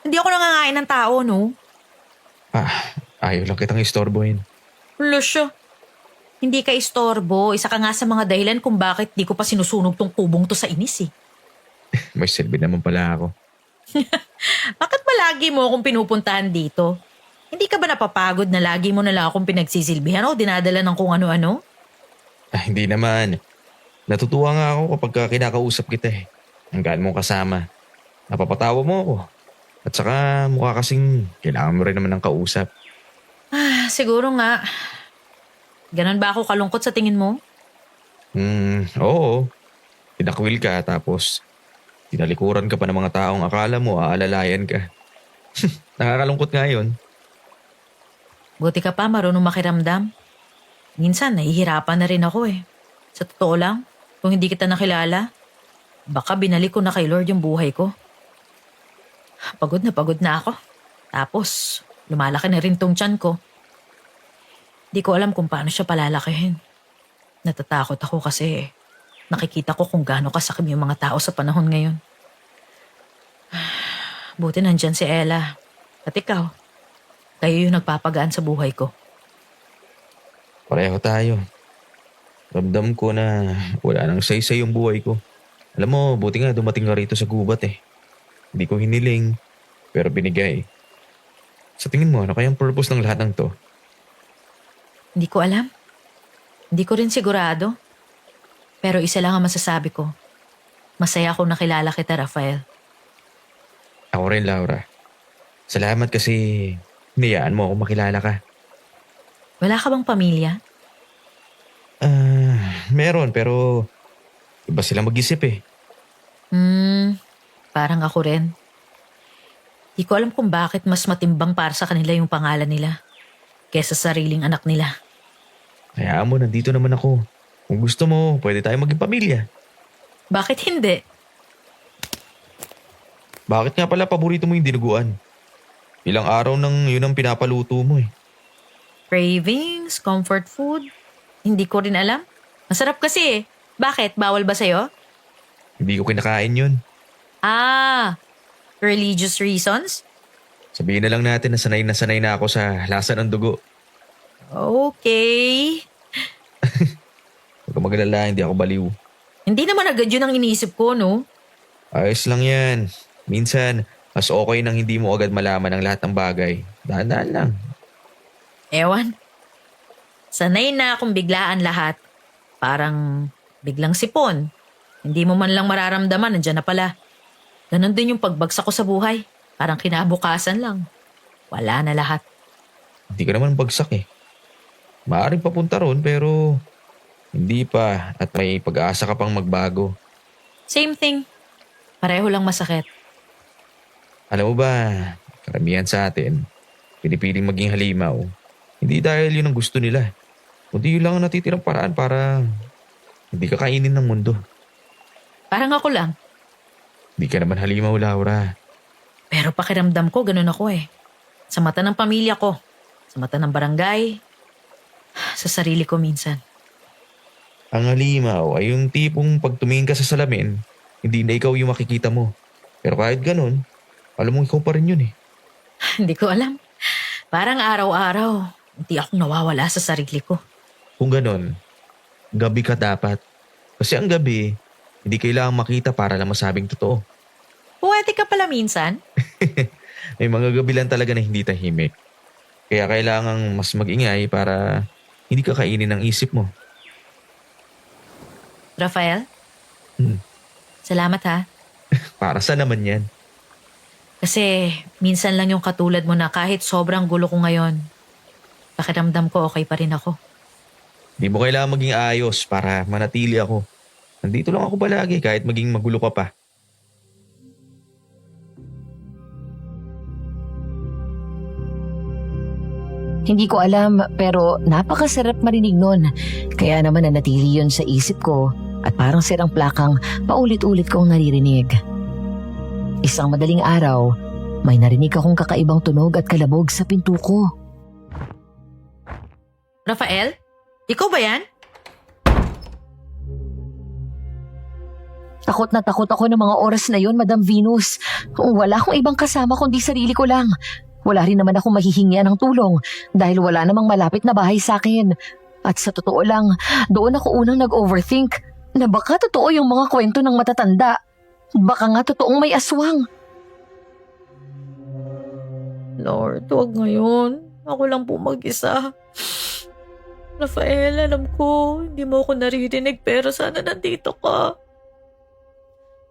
Hindi ako nangangain ng tao, no? Ayaw lang kitang istorbohin. Wala siya. Hindi ka istorbo. Isa ka nga sa mga dahilan kung bakit di ko pa sinusunog tong kubong to sa inis May silbi naman pala ako. Bakit ba lagi mo akong pinupuntahan dito? Hindi ka ba napapagod na lagi mo na lang akong pinagsisilbihan o dinadala ng kung ano-ano? Hindi naman. Natutuwa nga ako kapag kinakausap kita Ang gaan mong kasama. Napapatawa mo ako. At saka mukha kasing kailangan mo rin naman ng kausap. Siguro nga. Ganon ba ako kalungkot sa tingin mo? Oo. Tinakwil ka tapos tinalikuran ka pa ng mga taong akala mo aalalayan ka. Nakakalungkot nga yun. Buti ka pa marunong makiramdam. Minsan nahihirapan na rin ako Sa totoo lang, kung hindi kita nakilala, baka binalik ko na kay Lord yung buhay ko. Pagod na ako. Tapos, lumalaki na rin tong tiyan ko. Di ko alam kung paano siya palalakihin. Natatakot ako kasi nakikita ko kung gaano kasakim yung mga tao sa panahon ngayon. Buti nandyan si Ella. At ikaw, kayo yung nagpapagaan sa buhay ko. Pareho tayo. Ramdam ko na wala nang saysay yung buhay ko. Alam mo, buti nga dumating ka rito sa gubat Hindi ko hiniling, pero binigay. Sa tingin mo, ano kayang purpose ng lahat ng to? Hindi ko alam. Hindi ko rin sigurado. Pero isa lang ang masasabi ko. Masaya akong nakilala kita, Rafael. Ako rin, Laura. Salamat kasi niyaan mo ako makilala ka. Wala ka bang pamilya? Meron, pero iba sila mag-isip Parang ako rin. Di ko alam kung bakit mas matimbang para sa kanila yung pangalan nila kesa sariling anak nila. Hayaan mo, nandito naman ako. Kung gusto mo, pwede tayo maging pamilya. Bakit hindi? Bakit nga pala paborito mo yung dinuguan? Ilang araw nang yun ang pinapaluto mo Cravings, comfort food? Hindi ko rin alam. Masarap kasi Bakit? Bawal ba sa'yo? Hindi ko kinakain yun. Religious reasons? Sabihin na lang natin na sanay na ako sa lasa ng dugo. Okay. Huwag kang magalala, hindi ako baliw. Hindi naman agad yun ang iniisip ko, no? Ayos lang yan. Minsan, mas okay nang hindi mo agad malaman ang lahat ng bagay. Dahan-dahan lang. Ewan. Sanay na akong biglaan lahat. Parang biglang sipon. Hindi mo man lang mararamdaman, nandiyan na pala. Ganon din yung pagbagsak ko sa buhay. Parang kinabukasan lang. Wala na lahat. Hindi ka naman bagsak Maaaring papunta ron pero hindi pa at may pag-asa ka pang magbago. Same thing. Pareho lang masakit. Alam mo ba, karamihan sa atin, pinipiling maging halimaw. Hindi dahil yun ang gusto nila, kundi yun lang ang natitirang paraan para hindi ka kainin ng mundo. Parang ako lang. Hindi ka naman halimaw, Laura. Pero pakiramdam ko, ganun ako eh. Sa mata ng pamilya ko, sa mata ng barangay, sa sarili ko minsan. Ang halimaw ay yung tipong pag tumingin ka sa salamin, hindi na ikaw yung makikita mo. Pero kahit ganun, alam mo ikaw pa rin yun eh. Hindi ko alam. Parang araw-araw, hindi akong nawawala sa sarili ko. Kung ganun, gabi ka dapat. Kasi ang gabi, hindi kailangang makita para lang masabing totoo. Pwede ka pala minsan. May mga gabi lang talaga na hindi tahimik. Kaya kailangang mas mag-ingay para hindi ka kainin ng isip mo. Rafael? Hmm. Salamat ha. Para sa naman yan. Kasi minsan lang yung katulad mo na kahit sobrang gulo ko ngayon, pakiramdam ko okay pa rin ako. Di mo kailangan maging ayos para manatili ako. Nandito lang ako palagi kahit maging magulo ka pa. Hindi ko alam pero napakasarap marinig nun. Kaya naman nanatili yun sa isip ko at parang sirang plakang paulit-ulit kong naririnig. Isang madaling araw, may narinig akong kakaibang tunog at kalabog sa pinto ko. Rafael? Ikaw ba yan? Takot na takot ako ng mga oras na yon, Madam Venus. Wala akong ibang kasama kundi sarili ko lang. Wala rin naman akong mahihingian ng tulong dahil wala namang malapit na bahay sa akin. At sa totoo lang, doon ako unang nag-overthink na baka totoo yung mga kwento ng matatanda. Baka nga totoong may aswang. Lord, huwag ngayon. Ako lang po mag-isa. Rafael, alam ko, hindi mo ako naririnig pero sana nandito ka.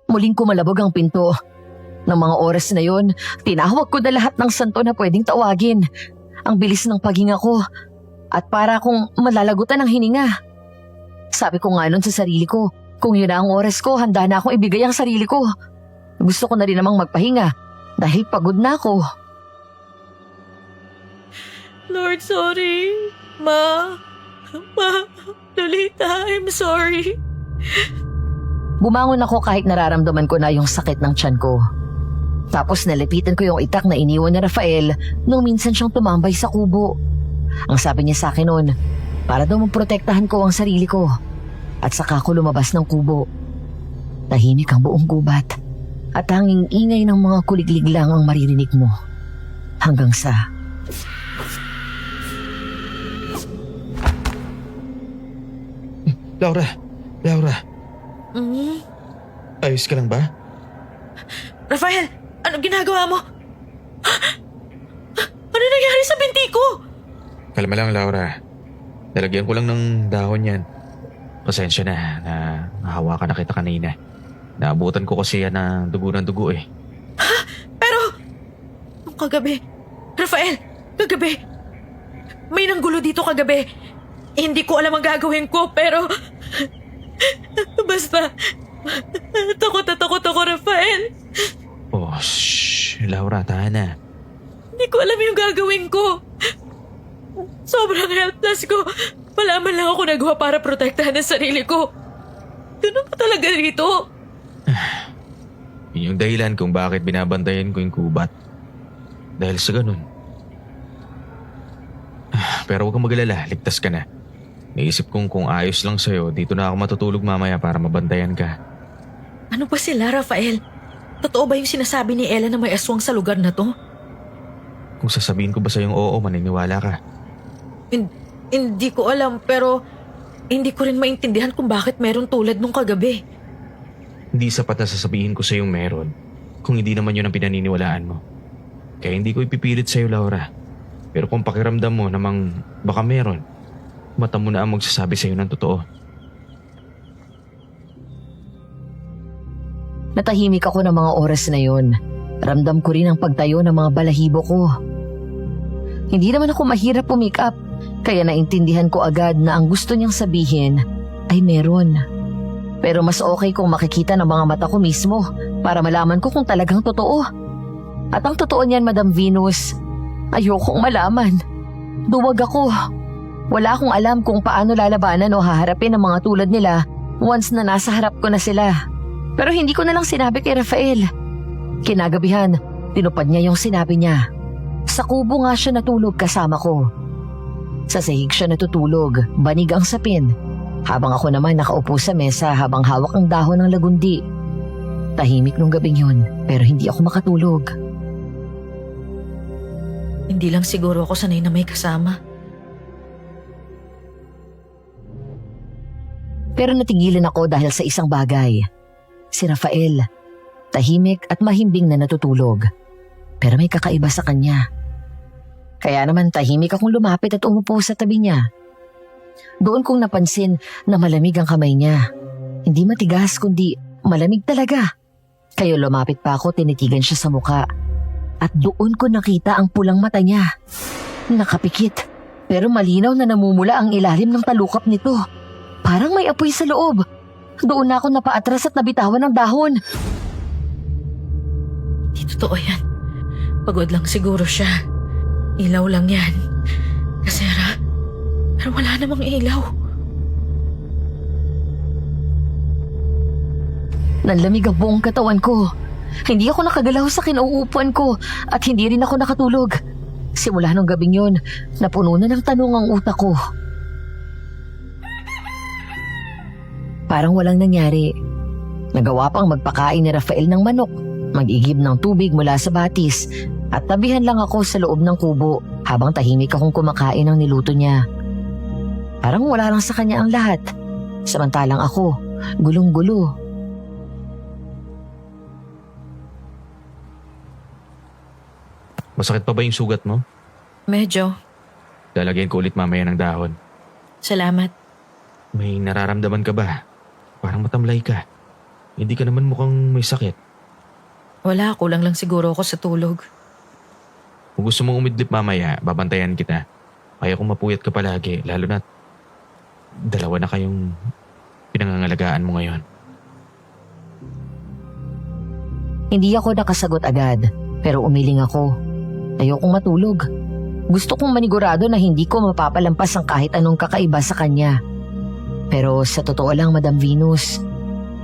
Muling kumalabog ang pinto. Ng mga oras na yon, tinawag ko na lahat ng santo na pwedeng tawagin. Ang bilis ng paghinga ko at para akong malalagutan ng hininga. Sabi ko nga nun sa sarili ko, kung yun na ang oras ko, handa na akong ibigay ang sarili ko. Gusto ko na rin namang magpahinga dahil pagod na ako. Lord, sorry. Ma, Lolita, I'm sorry. Bumangon ako kahit nararamdaman ko na yung sakit ng tiyan ko. Tapos nalapitan ko yung itak na iniwan ni Rafael nung minsan siyang tumambay sa kubo. Ang sabi niya sa akin noon, para daw maprotektahan ko ang sarili ko. At saka ako lumabas ng kubo. Tahimik ang buong gubat. At tanging ingay ng mga kuliglig lang ang maririnig mo. Hanggang sa... Laura! Mm. Ayos ka lang ba? Rafael, anong ginagawa mo? Ano nangyari sa binti ko? Kalma lang, Laura. Nalagyan ko lang ng dahon yan. Pasensya na nahawakan na kita kanina. Naabutan ko kasi yan ng dugo eh. Pero, nung kagabi, Rafael, kagabi, may nanggulo dito kagabi. Hindi ko alam ang gagawin ko, pero, basta, takot ako, Rafael. Oh, shh. Laura, tahan na. Hindi ko alam yung gagawin ko. Sobrang helpless ko. Wala man lang ako nagawa para protektahan ang sarili ko. Ganun pa talaga rito. Yun yung dahilan kung bakit binabantayan ko yung kubat. Dahil sa ganun. Pero huwag kang mag-alala, ligtas ka na. Naisip kong kung ayos lang sa'yo, dito na ako matutulog mamaya para mabantayan ka. Ano ba sila, Rafael? Totoo ba yung sinasabi ni Ella na may aswang sa lugar na to? Kung sasabihin ko ba sa'yong oo, maniniwala ka. Hindi ko alam, pero hindi ko rin maintindihan kung bakit meron tulad nung kagabi. Hindi sapat na sasabihin ko sa'yong meron kung hindi naman yun ang pinaniniwalaan mo. Kaya hindi ko ipipilit sa'yo, Laura. Pero kung pakiramdam mo namang baka meron, mata mo na ang magsasabi sa'yo ng totoo. Natahimik ako ng mga oras na yun. Ramdam ko rin ang pagtayo ng mga balahibo ko. Hindi naman ako mahirap pumikap, kaya naintindihan ko agad na ang gusto niyang sabihin ay meron. Pero mas okay kung makikita ng mga mata ko mismo para malaman ko kung talagang totoo. At ang totoo niyan, Madam Venus, ayokong malaman. Duwag ako. Wala akong alam kung paano lalabanan o haharapin ang mga tulad nila once na nasa harap ko na sila. Pero hindi ko na lang sinabi kay Rafael. Kinagabihan, tinupad niya yung sinabi niya. Sa kubo nga siya natulog kasama ko. Sa sahig siya natutulog, banig ang sapin. Habang ako naman nakaupo sa mesa habang hawak ang dahon ng lagundi. Tahimik nung gabing yun, pero hindi ako makatulog. Hindi lang siguro ako sanay na may kasama. Pero natigilan ako dahil sa isang bagay. Si Rafael, tahimik at mahimbing na natutulog. Pero may kakaiba sa kanya. Kaya naman tahimik akong lumapit at umupo sa tabi niya. Doon kong napansin na malamig ang kamay niya. Hindi matigas kundi malamig talaga. Kaya lumapit pa ako, tinitigan siya sa muka. At doon ko nakita ang pulang mata niya. Nakapikit, pero malinaw na namumula ang ilalim ng talukap nito. Parang may apoy sa loob. Doon na ako napaatras at nabitawan ng dahon. Hindi totoo yan. Pagod lang siguro siya. Ilaw lang yan. Kasera, pero wala namang ilaw. Nanlamig ang buong katawan ko. Hindi ako nakagalaw sa kinauupuan ko at hindi rin ako nakatulog. Simula nung gabing yun, napuno na ng tanong ang utak ko. Parang walang nangyari. Nagawa pang magpakain ni Rafael ng manok, mag-igib ng tubig mula sa batis, at tabihan lang ako sa loob ng kubo habang tahimik akong kumakain ng niluto niya. Parang wala lang sa kanya ang lahat. Samantalang ako, gulong-gulo. Masakit pa ba yung sugat mo? Medyo. Lalagyan ko ulit mamaya ng dahon. Salamat. May nararamdaman ka ba? Parang matamlay ka. Hindi ka naman mukhang may sakit. Wala, kulang lang siguro ako sa tulog. Kung gusto mong umidlip mamaya, babantayan kita. Kaya kung mapuyat ka palagi, lalo na dalawa na kayong pinangangalagaan mo ngayon. Hindi ako nakasagot agad, pero umiling ako. Ayokong matulog. Gusto kong manigurado na hindi ko mapapalampas ang kahit anong kakaiba sa kanya. Pero sa totoo lang, Madam Venus,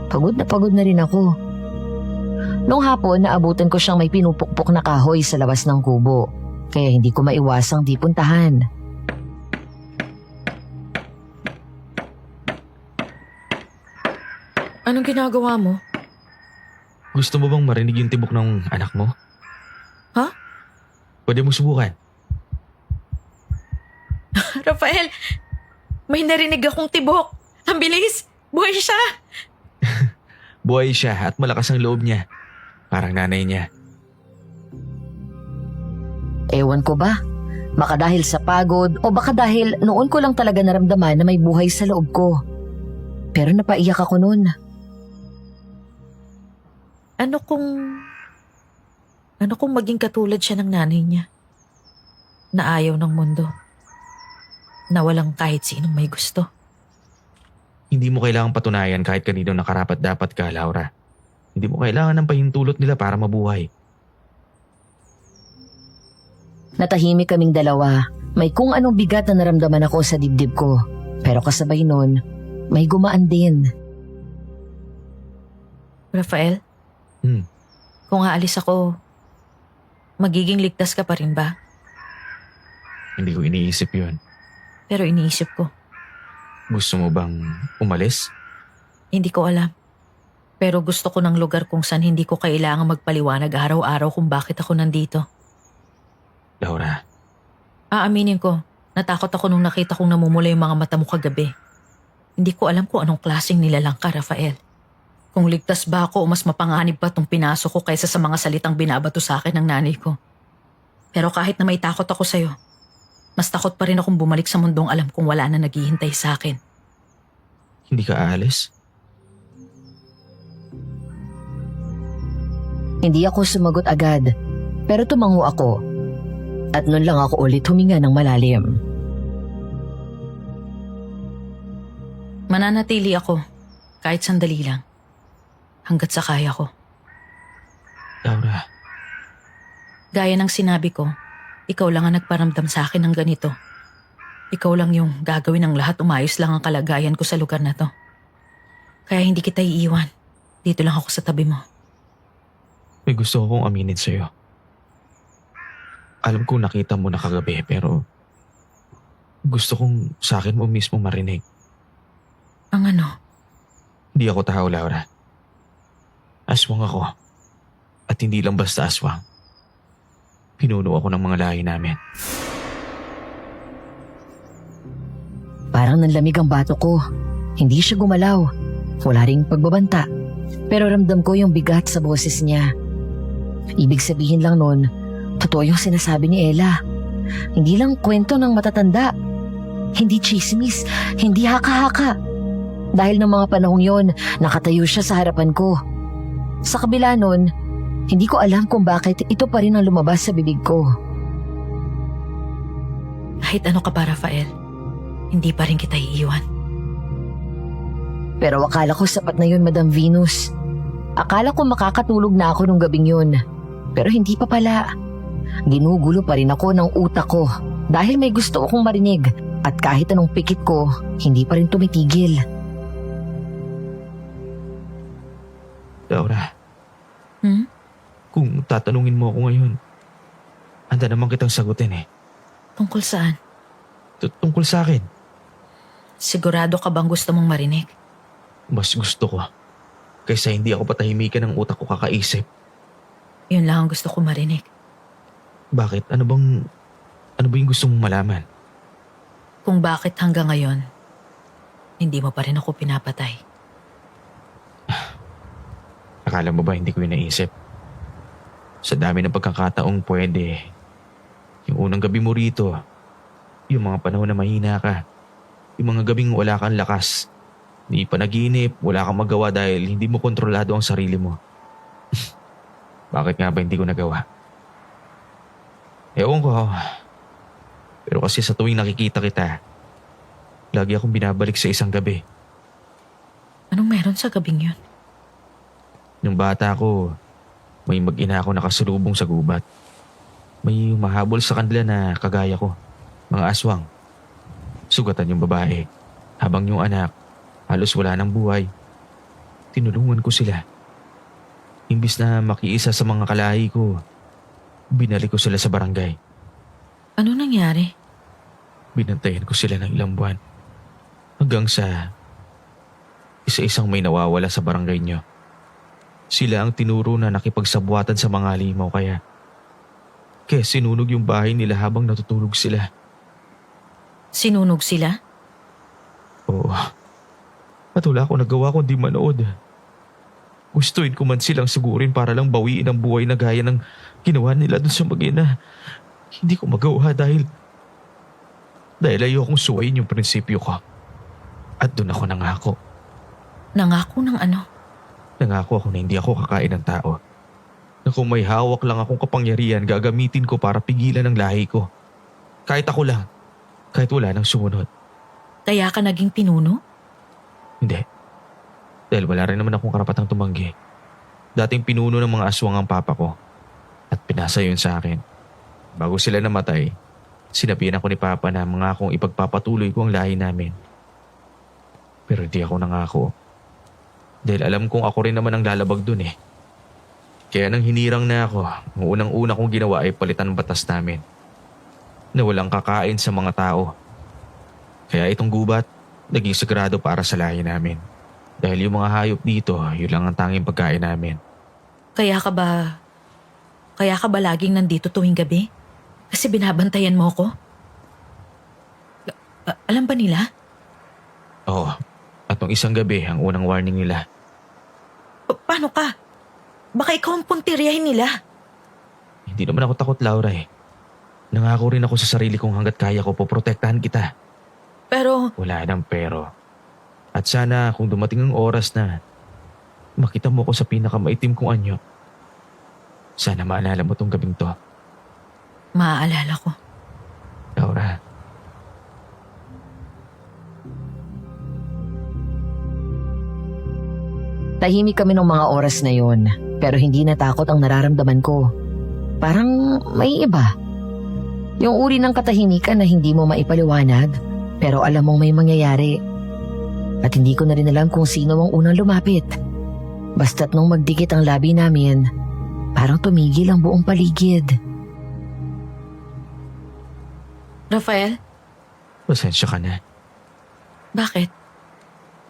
pagod na rin ako. Nung hapon, naabutan ko siyang may pinupukpok na kahoy sa labas ng kubo. Kaya hindi ko maiwasang di puntahan. Anong ginagawa mo? Gusto mo bang marinig yung tibok ng anak mo? Ha? Pwede mo subukan. Rafael, may narinig akong tibok. Ang bilis! Buhay siya! Buhay siya at malakas ang loob niya. Parang nanay niya. Ewan ko ba? Baka dahil sa pagod o baka dahil noon ko lang talaga naramdaman na may buhay sa loob ko. Pero napaiyak ako noon. Ano kung maging katulad siya ng nanay niya? Na ayaw ng mundo. Na walang kahit sinong may gusto. Hindi mo kailangang patunayan kahit kanino na karapat-dapat ka, Laura. Hindi mo kailangan ng pahintulot nila para mabuhay. Natahimik kaming dalawa. May kung anong bigat na naramdaman ako sa dibdib ko. Pero kasabay nun, may gumaan din. Rafael? Kung aalis ako, magiging ligtas ka pa rin ba? Hindi ko iniisip yun. Pero iniisip ko. Gusto mo bang umalis? Hindi ko alam. Pero gusto ko ng lugar kung saan hindi ko kailangang magpaliwanag araw-araw kung bakit ako nandito. Laura. Aaminin ko, natakot ako nung nakita kong namumula yung mga mata mo kagabi. Hindi ko alam kung anong klaseng nilalang ka, Rafael. Kung ligtas ba ako o mas mapanganib pa itong pinasok ko kaysa sa mga salitang binabato sa akin ng nanay ko. Pero kahit na may takot ako sa'yo, mas takot pa rin akong bumalik sa mundong alam kong wala na naghihintay sa akin. Hindi ka aalis? Hindi ako sumagot agad, pero tumango ako. At nun lang ako ulit huminga ng malalim. Mananatili ako, kahit sandali lang. Hanggat sa kaya ko. Laura, Gaya ng sinabi ko, ikaw lang ang nagparamdam sa akin ng ganito. Ikaw lang yung gagawin ng lahat umayos lang ang kalagayan ko sa lugar na to. Kaya hindi kita iiwan. Dito lang ako sa tabi mo. May gusto akong aminin sa'yo. Alam ko nakita mo na kagabi pero gusto kong sa akin mo mismo marinig. Ang ano? Hindi ako tao, Laura. Aswang ako. At hindi lang basta aswang. Pinuno ako ng mga lahi namin. Parang nanlamig ang bato ko. Hindi siya gumalaw. Wala ring pagbabanta. Pero ramdam ko yung bigat sa boses niya. Ibig sabihin lang nun, totoo yung sinasabi ni Ella. Hindi lang kwento ng matatanda. Hindi chismis, hindi haka-haka. Dahil ng mga panahong yon, nakatayo siya sa harapan ko. Sa kabila nun, hindi ko alam kung bakit ito pa rin ang lumabas sa bibig ko. Kahit ano ka pa, Rafael, hindi pa rin kita iiwan. Pero akala ko sapat na yun, Madam Venus. Akala ko makakatulog na ako nung gabing yun. Pero hindi pa pala. Ginugulo pa rin ako ng utak ko dahil may gusto akong marinig at kahit anong pikit ko, hindi pa rin tumitigil. Laura, Hmm? kung tatanungin mo ako ngayon, handa naman kitang sagutin eh. Tungkol saan? Tungkol sa akin, Sigurado ka bang gusto mong marinig? mas gusto ko kaysa hindi ako patahimikan ng utak ko kakaisip. Yun lang ang gusto ko marinig. Bakit? Ano ba yung gusto mong malaman? Kung bakit hanggang ngayon, hindi mo pa rin ako pinapatay. Akala mo ba hindi ko yun naisip? Sa dami ng pagkakataong pwede. Yung unang gabi mo rito, yung mga panahon na mahina ka, yung mga gabing wala kang lakas, hindi pa naginip, wala kang magawa dahil hindi mo kontrolado ang sarili mo. Bakit nga ba hindi ko nagawa? Ewan ko. Pero kasi sa tuwing nakikita kita, lagi akong binabalik sa isang gabi. Anong meron sa gabing yun? Nung bata ko, may mag-ina ako nakasulubong sa gubat. May mahabol sa kanila na kagaya ko, mga aswang. Sugatan yung babae, habang yung anak, halos wala ng buhay. Tinulungan ko sila. Imbis na makiisa sa mga kalahi ko, binalik ko sila sa barangay. Ano nangyari? Binantayan ko sila ng ilang buwan. Hanggang sa isa-isang may nawawala sa barangay nyo. Sila ang tinuro na nakipagsabuatan sa mga halimaw kaya sinunog yung bahay nila habang natutulog sila. Sinunog sila? Oo. At wala akong nagawa kundi manood. Gustuin ko man silang sugurin para lang bawiin ang buhay na gaya ng ginawa nila dun sa mag-ina. Hindi ko magawa dahil ayokong suwayin yung prinsipyo ko. At dun ako nangako. Nangako ng ano? Nangako ako na hindi ako kakain ng tao. Na kung may hawak lang akong kapangyarihan, gagamitin ko para pigilan ang lahi ko. Kahit ako lang. Kahit wala nang sumunod. Kaya ka naging pinuno? Hindi. Dahil wala rin naman akong karapatang tumanggi. Dating pinuno ng mga aswang ang papa ko. At pinasa yun sa akin. Bago sila namatay, sinabihan ako ni papa na mga akong ipagpapatuloy ko ang lahi namin. Pero hindi ako nangako. Dahil alam kong ako rin naman ang lalabag dun eh. Kaya nang hinirang na ako, ang unang-una kong ginawa ay palitan ang batas namin. Na walang kakain sa mga tao. Kaya itong gubat, naging sagrado para sa lahi namin. Dahil yung mga hayop dito, yun lang ang tanging pagkain namin. Kaya ka ba laging nandito tuwing gabi? Kasi binabantayan mo ko? Alam ba nila? Oo. At nung isang gabi, ang unang warning nila. Paano ka? Baka ikaw ang puntiryahin nila. Hindi naman ako takot, Laura eh. Nangako rin ako sa sarili kong hanggat kaya ko poprotektahan kita. Pero Wala nang pero. At sana kung dumating ang oras na makita mo ko sa pinakamaitim kong anyo, sana maalala mo tong gabing to. maaalala ko. Laura. Tahimik kami ng mga oras na yon, pero hindi natakot ang nararamdaman ko. Parang may iba. Yung uri ng katahimikan na hindi mo maipaliwanag, pero alam mong may mangyayari. At hindi ko na rin alam kung sino ang unang lumapit. Basta't nung magdikit ang labi namin, parang tumigil ang buong paligid. Rafael, Pasensya ka na. bakit?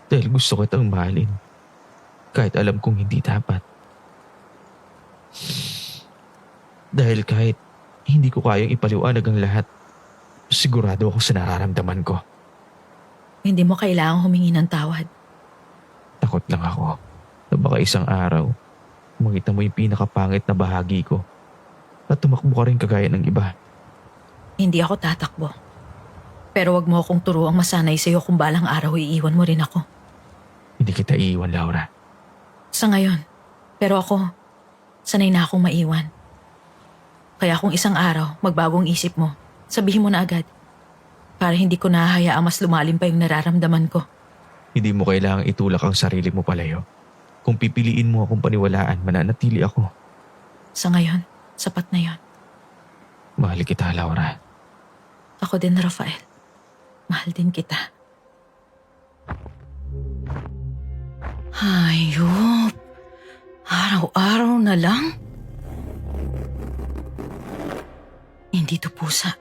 Dahil gusto kitang mahalin. Kahit alam kong hindi dapat. Dahil kahit hindi ko kayang ipaliwanag ang lahat, sigurado ako sa nararamdaman ko. Hindi mo kailangang humingi ng tawad. Takot lang ako na baka isang araw, makita mo yung pinakapangit na bahagi ko at tumakbo ka rin kagaya ng iba. Hindi ako tatakbo. Pero wag mo akong turuang masanay sa'yo kung balang araw iiwan mo rin ako. Hindi kita iiwan, Laura. Sa ngayon. Pero ako, sanay na akong maiwan. Kaya kung isang araw magbagong isip mo, sabihin mo na agad. Para hindi ko nahahayaang mas lumalim pa yung nararamdaman ko. Hindi mo kailangang itulak ang sarili mo palayo. Kung pipiliin mo akong paniwalaan, mananatili ako. Sa ngayon, sapat na yon. Mahal kita, Laura. Ako din, Rafael. Mahal din kita. Hayop. Araw-araw na lang? Hindi to pusa.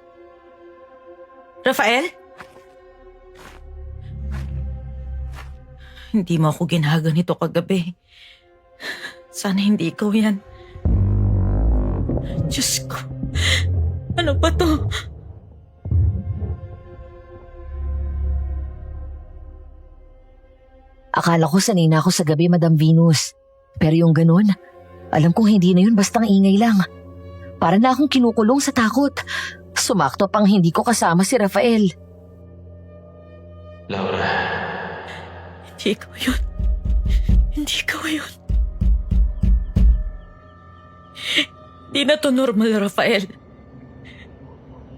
Rafael? Hindi mo ako ginaganito kagabi. Sana hindi ikaw yan. Diyos ko. Ano ba to? Akala ko sanay na ako sa gabi, Madam Venus. Pero yung ganun, alam kong hindi na yun bastang ingay lang. Para na akong kinukulong sa takot. Sumakto pang hindi ko kasama si Rafael. Laura. Hindi ikaw yun. Hindi ikaw yun. Hindi na to normal, Rafael.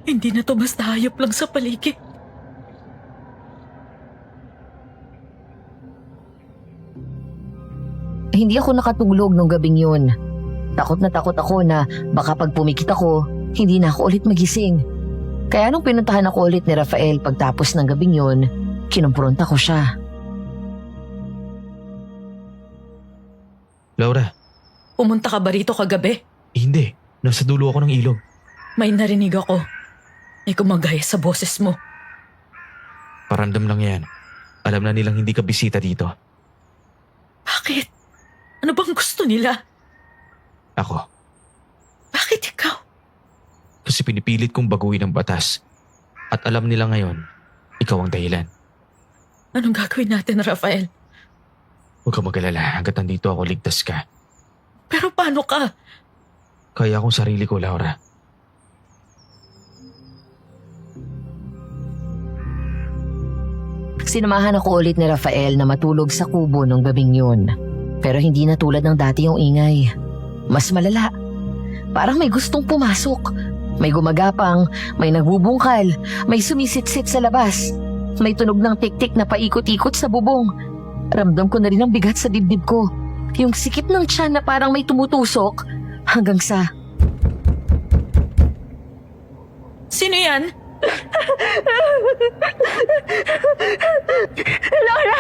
Hindi na to basta hayop lang sa paligid. Hindi ako nakatulog nung gabing yun. Takot na takot ako na baka pag pumikit ako, hindi na ako ulit magising. Kaya nung pinuntahan ako ulit ni Rafael pagtapos ng gabing yun, kinumpronta ko siya. Laura. Pumunta ka ba rito kagabi? Hindi. Nasa dulo ako ng ilog. May narinig ako. May kumagaya sa boses mo. Parandam lang yan. Alam na nilang hindi ka bisita dito. Bakit? Ano bang gusto nila? Ako. Bakit ikaw? Kasi pinipilit kong baguhin ang batas. At alam nila ngayon, ikaw ang dahilan. Anong gagawin natin, Rafael? Huwag ka mag-alala hanggat nandito ako, ligtas ka. Pero paano ka? Kaya akong sarili ko, Laura. Sinamahan ako ulit ni Rafael na matulog sa kubo nung gabing yun. Pero hindi na tulad ng dati yung ingay. Mas malala. Parang may gustong pumasok. May gumagapang, may nagbubungkal, may sumisitsit sa labas. May tunog ng tik-tik na paikot-ikot sa bubong. Ramdam ko na rin ang bigat sa dibdib ko. Yung sikip ng tiyan na parang may tumutusok hanggang sa... Sino yan? Laura!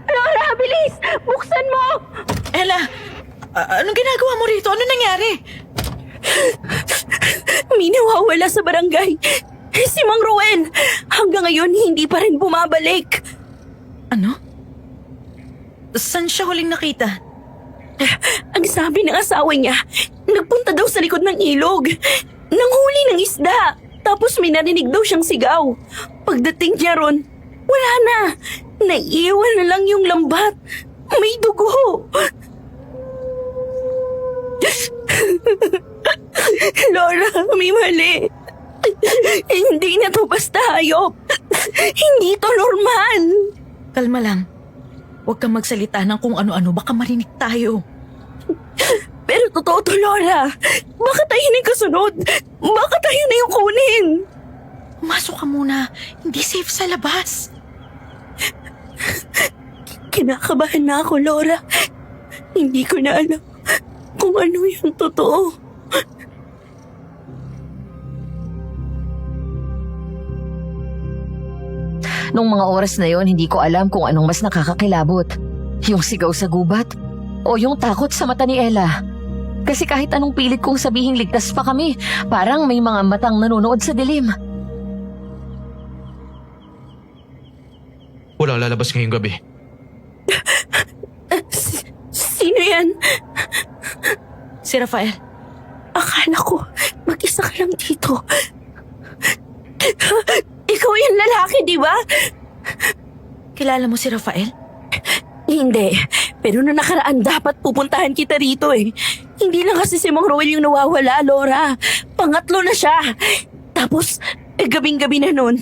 Laura, bilis! Buksan mo! Ella, anong ginagawa mo rito? Ano nangyari? May nawawala sa barangay. Si Mang Ruel. Hanggang ngayon, hindi pa rin bumabalik. Ano? Saan siya huling nakita? Ang sabi ng asawa niya, nagpunta daw sa likod ng ilog. Nanghuli ng isda. Tapos may narinig daw siyang sigaw. Pagdating niya ron, wala na. Naiiwan na lang yung lambat. May dugo. Laura, may mali. Hindi na to basta hayop. Hindi to normal. Kalma lang. Huwag kang magsalita ng kung ano-ano. Baka marinig tayo. Pero totoo to, Laura. Baka tayo na yung kasunod. Baka tayo na yung kunin. Pumasok ka muna. Hindi safe sa labas. Kinakabahan na ako, Laura. Hindi ko na alam kung ano yung totoo. Nung mga oras na yon, hindi ko alam kung anong mas nakakakilabot. Yung sigaw sa gubat o yung takot sa mata ni Ella. Kasi kahit anong pilit kong sabihing ligtas pa kami, parang may mga matang nanonood sa dilim. Walang lalabas ngayong gabi. Sino yan? Si Rafael. Akala ko, mag-isa ka lang dito. Ikaw yung lalaki, di ba? Kilala mo si Rafael? Hindi. Pero noong nakaraan, dapat pupuntahan kita rito eh. Hindi lang kasi si Mang Roel yung nawawala, Laura. Pangatlo na siya. Tapos, gabing-gabi na nun,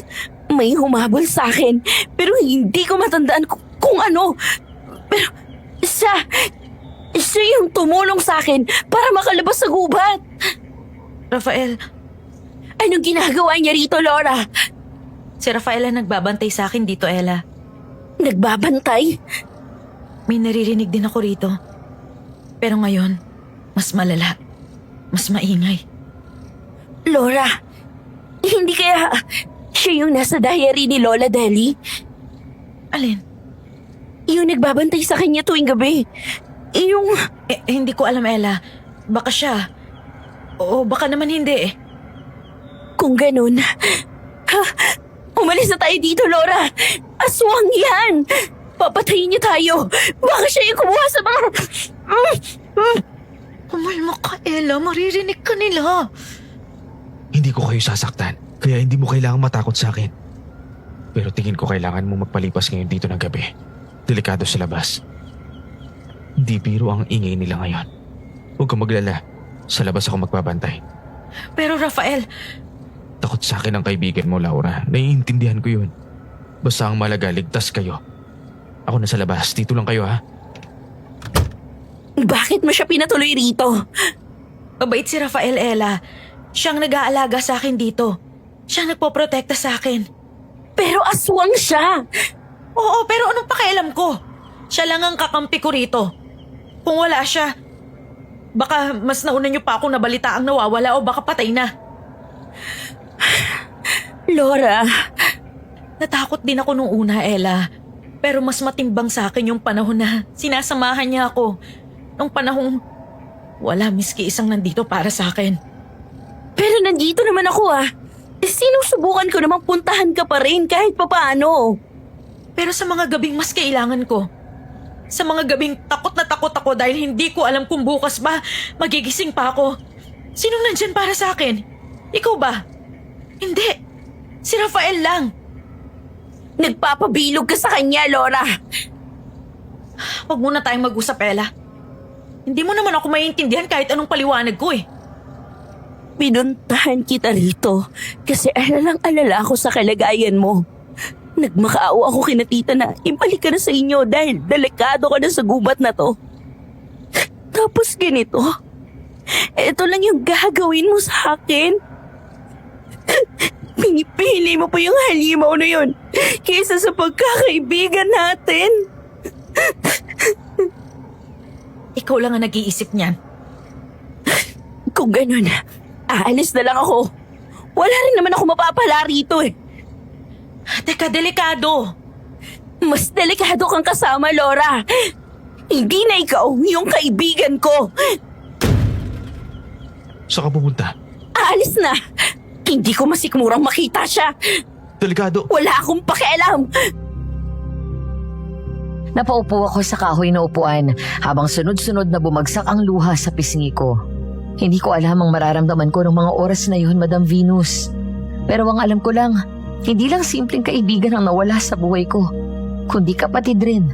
may humabol sa akin. Pero hindi ko matandaan kung ano. Pero siya yung tumulong sa akin para makalabas sa gubat. Rafael, Anong ginagawa niya rito, Laura? si Rafael ang nagbabantay sa akin dito, Ella. Nagbabantay? May naririnig din ako rito. Pero ngayon, mas malala. Mas maingay. Laura, hindi kaya siya yung nasa diary ni Lola Deli? Alin? Yung nagbabantay sa kanya tuwing gabi. Yung... Hindi ko alam, Ella. Baka siya. O baka naman hindi eh. Kung ganun... umalis na tayo dito, Laura. Aswang yan. Papatayin niya tayo. Baka siya yung kumuha sa mga... Kumalma ka, Ella. Maririnig ka nila. Hindi ko kayo sasaktan, kaya hindi mo kailangang matakot sa akin. Pero tingin ko kailangan mo magpalipas ngayon dito ng gabi. Delikado sa labas. Hindi biro ang ingay nila ngayon. Huwag kang maglala. Sa labas ako magbabantay. Pero Rafael, Takot sa akin ang kaibigan mo, Laura. Naiintindihan ko yun. Basta ang malaga, ligtas kayo. Ako na sa labas. Dito lang kayo, ha? Bakit mo siya pinatuloy rito? mabait si Rafael, Ella. Siyang nag-aalaga sa akin dito. Siyang nagpoprotekta sa akin. Pero aswang siya. Oo, pero anong pakialam ko? Siya lang ang kakampi ko rito. Kung wala siya, baka mas nauna niyo pa akong nabalita ang nawawala o baka patay na. Laura, Natakot din ako nung una, Ella. Pero mas matimbang sa akin yung panahon na sinasamahan niya ako. Nung panahong wala miski isang nandito para sa akin. pero nandito naman ako ah. Sinusubukan ko namang puntahan ka pa rin kahit papaano. Pero sa mga gabing mas kailangan ko. Sa mga gabing takot na takot ako dahil hindi ko alam kung bukas ba magigising pa ako. Sinong nandyan para sa akin? Ikaw ba? Hindi. Si Rafael lang. Nagpapabilog ka sa kanya, Laura. Huwag muna tayong mag-usap, Ella. Hindi mo naman ako maiintindihan kahit anong paliwanag ko eh. Pinuntahan kita rito kasi alalang-alala ako sa kalagayan mo. Nagmakaawa ako kina tita na ibalik ka na sa inyo dahil delikado ka na sa gubat na to. Tapos ganito, eto lang yung gagawin mo sa akin. Pinipili mo pa yung halimaw na yun kaysa sa pagkakaibigan natin. Ikaw lang ang nag-iisip niyan. Kung ganun, aalis na lang ako. Wala rin naman ako mapapala rito eh. Teka, delikado. Mas delikado kang kasama, Laura. Hindi na ikaw yung kaibigan ko. Saan ka pupunta? Aalis na. Hindi ko masikmurang makita siya. Delikado. Wala akong pakialam. Napaupo ako sa kahoy na upuan habang sunod-sunod na bumagsak ang luha sa pisngi ko. Hindi ko alam ang mararamdaman ko ng mga oras na yun, Madam Venus. Pero ang alam ko lang, hindi lang simpleng kaibigan ang nawala sa buhay ko, kundi kapatid rin.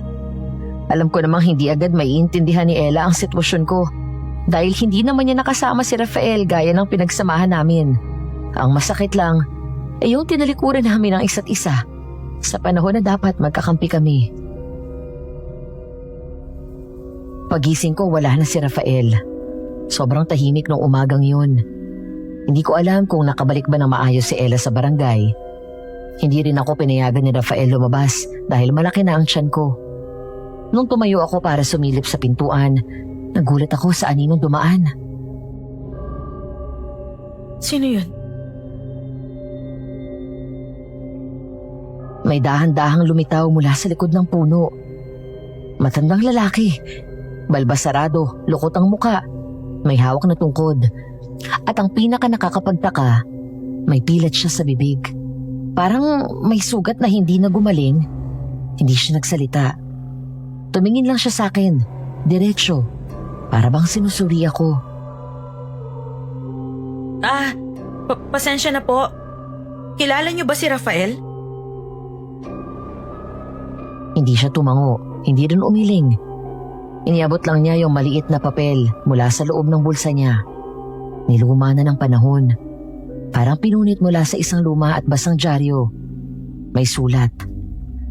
Alam ko namang hindi agad maiintindihan ni Ella ang sitwasyon ko dahil hindi naman niya nakasama si Rafael gaya ng pinagsamahan namin. Ang masakit lang ay yung tinalikuran namin ang isa't isa sa panahon na dapat magkakampi kami. Pagising ko, wala na si Rafael. Sobrang tahimik nung umagang yun. Hindi ko alam kung nakabalik ba ng maayos si Ella sa barangay. Hindi rin ako pinayagan ni Rafael lumabas dahil malaki na ang tiyan ko. Nung tumayo ako para sumilip sa pintuan, nagulat ako sa aninong dumaan. Sino yun? May dahan-dahang lumitaw mula sa likod ng puno. Matandang lalaki. Balbas sarado, lukot ang muka. May hawak na tungkod. At ang pinaka nakakapagtaka, may pilat siya sa bibig. Parang may sugat na hindi na gumaling. Hindi siya nagsalita. Tumingin lang siya sa akin, diretsyo. Para bang sinusuri ako. Pasensya na po. Kilala niyo ba si Rafael? Hindi siya tumango, hindi rin umiling. Iniabot lang niya yung maliit na papel mula sa loob ng bulsa niya. Niluma na ng panahon. Parang pinunit mula sa isang luma at basang dyaryo. May sulat.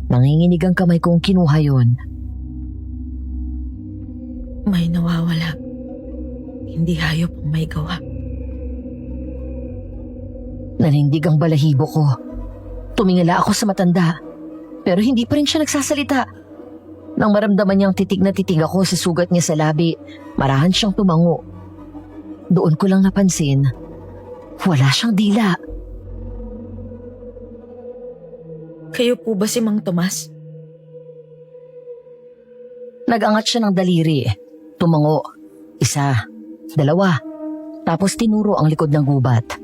Nanginginig ang kamay kong kinuha yon. May nawawala. Hindi hayop ang may gawa. Nanindig ang balahibo ko. Tumingala ako sa matanda. Pero hindi pa rin siya nagsasalita. Nang maramdaman niyang titig na titig ako sa sugat niya sa labi, marahan siyang tumango. Doon ko lang napansin, wala siyang dila. Kayo po ba si Mang Tomas? Nag-angat siya ng daliri. Tumango. 1, 2. Tapos tinuro ang likod ng gubat.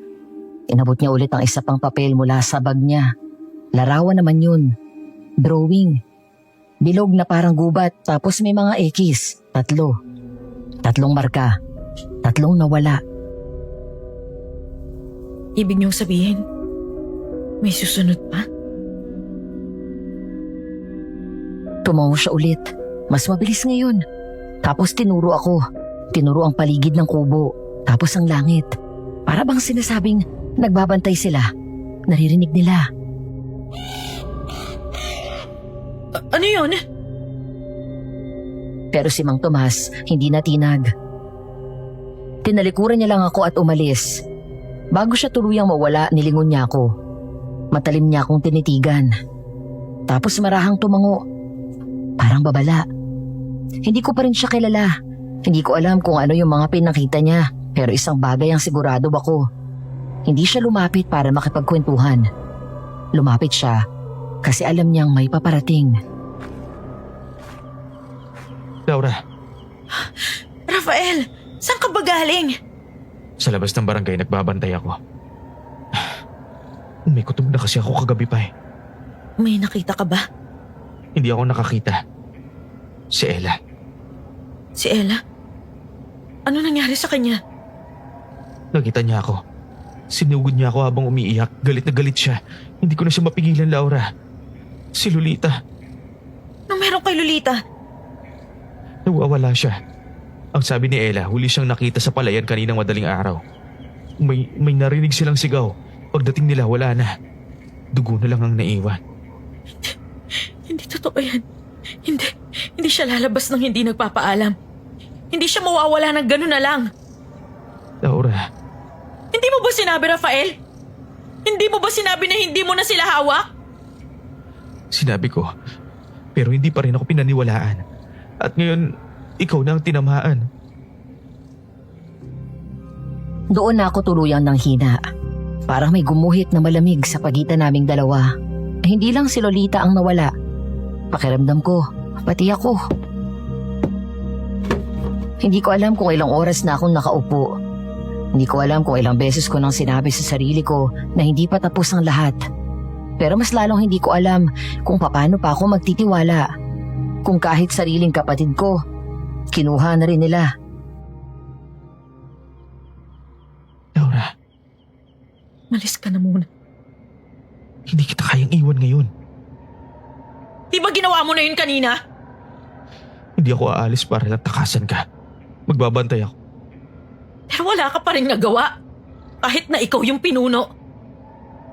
Inabot niya ulit ang isa pang papel mula sa bag niya. Larawan naman yun. Drawing. Bilog na parang gubat tapos may mga X. 3. 3 marka. 3 nawala. Ibig niyong sabihin, may susunod pa? Tumango siya ulit. Mas mabilis ngayon. Tapos tinuro ako. Tinuro ang paligid ng kubo. Tapos ang langit. Para bang sinasabing nagbabantay sila. Naririnig nila. Ano yun? Pero si Mang Tomas hindi natinag. Tinalikuran niya lang ako at umalis. Bago siya tuluyang mawala, nilingon niya ako. Matalim niya akong tinitigan. Tapos marahang tumango. Parang babala. Hindi ko pa rin siya kilala. Hindi ko alam kung ano yung mga pinakita niya. Pero isang bagay ang sigurado ako. Hindi siya lumapit para makipagkwentuhan. Lumapit siya kasi alam niyang may paparating. Laura, Rafael, saan ka ba galing? sa labas ng barangay nagbabantay ako. May kutob na kasi ako kagabi pa eh. May nakita ka ba? Hindi ako nakakita. Si Ella. Si Ella? Ano nangyari sa kanya? Nakita niya ako. Sinugod niya ako habang umiiyak. Galit na galit siya. Hindi ko na siya mapigilan, Laura. Si Lolita. Anong meron kay Lolita? Nawawala siya. Ang sabi ni Ella, huli siyang nakita sa palayan kaninang madaling araw. May narinig silang sigaw. Pagdating nila, wala na. Dugo na lang ang naiwan. Hindi totoo yan. Hindi siya lalabas nang hindi nagpapaalam. Hindi siya mawawala ng gano'n na lang. Laura, Hindi mo ba sinabi, Rafael? Hindi mo ba sinabi na hindi mo na sila hawak? sinabi ko. Pero hindi pa rin ako pinaniwalaan. At ngayon, ikaw na ang tinamaan. Doon na ako tuluyang nanghina. Parang may gumuhit na malamig sa pagitan naming dalawa. Hindi lang si Lolita ang nawala. Pakiramdam ko, pati ako. Hindi ko alam kung ilang oras na akong nakaupo. Hindi ko alam kung ilang beses ko nang sinabi sa sarili ko na hindi pa tapos ang lahat. Pero mas lalong hindi ko alam kung paano pa ako magtitiwala. Kung kahit sariling kapatid ko, kinuha na rin nila. Laura, Malis ka na muna. hindi kita kayang iwan ngayon. Di ba ginawa mo na yun kanina? Hindi ako aalis para lang takasan ka. Magbabantay ako. Pero wala ka pa rin nagawa. Kahit na ikaw yung pinuno.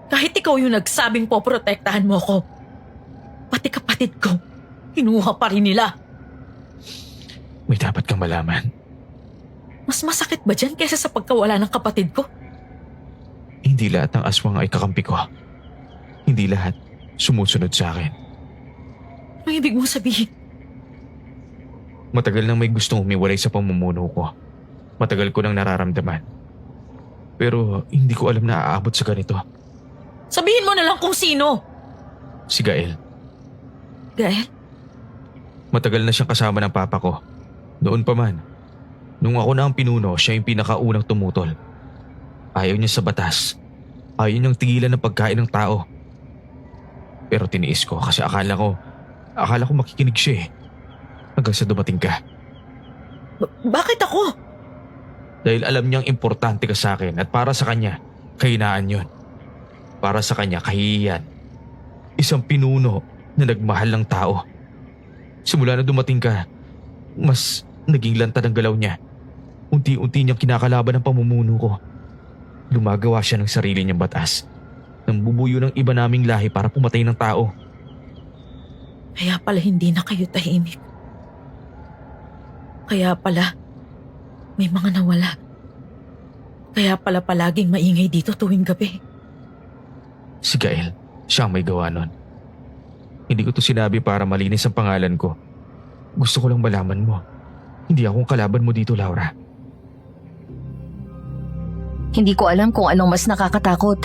Kahit ikaw yung nagsabing poprotektahan mo ko. Pati kapatid ko, kinuha pa rin nila. May dapat kang malaman. Mas masakit ba dyan kaysa sa pagkawala ng kapatid ko? Hindi lahat ng aswang ay kakampi ko. Hindi lahat sumusunod sa akin. Anong ibig mong sabihin? Matagal nang may gustong umiwalay sa pamumuno ko. Matagal ko nang nararamdaman. Pero hindi ko alam na aabot sa ganito. Sabihin mo na lang kung sino. Si Gael. Gael? Matagal na siyang kasama ng papa ko. Noon pa man. Nung ako na ang pinuno, siya yung pinakaunang tumutol. Ayaw niya sa batas. Ayaw niyang tigilan ng pagkain ng tao. Pero tiniis ko kasi akala ko makikinig siya eh. Hanggang sa dumating ka. Bakit ako? Dahil alam niyang importante ka sa akin at para sa kanya, kahinaan yon. Para sa kanya, kahihiyan. Isang pinuno na nagmahal ng tao. Simula na dumating ka, mas naging lantad ang galaw niya. Unti-unti niyang kinakalaban ang pamumuno ko. Lumagawa siya ng sarili niyang batas. Nang bubuyo ng iba naming lahi para pumatay ng tao. Kaya pala hindi na kayo tahimik. Kaya pala may mga nawala. Kaya pala palaging maingay dito tuwing gabi. Si Gael, siya ang may gawa nun. Hindi ko to sinabi para malinis ang pangalan ko. Gusto ko lang malaman mo. Hindi akong kalaban mo dito, Laura. Hindi ko alam kung anong mas nakakatakot.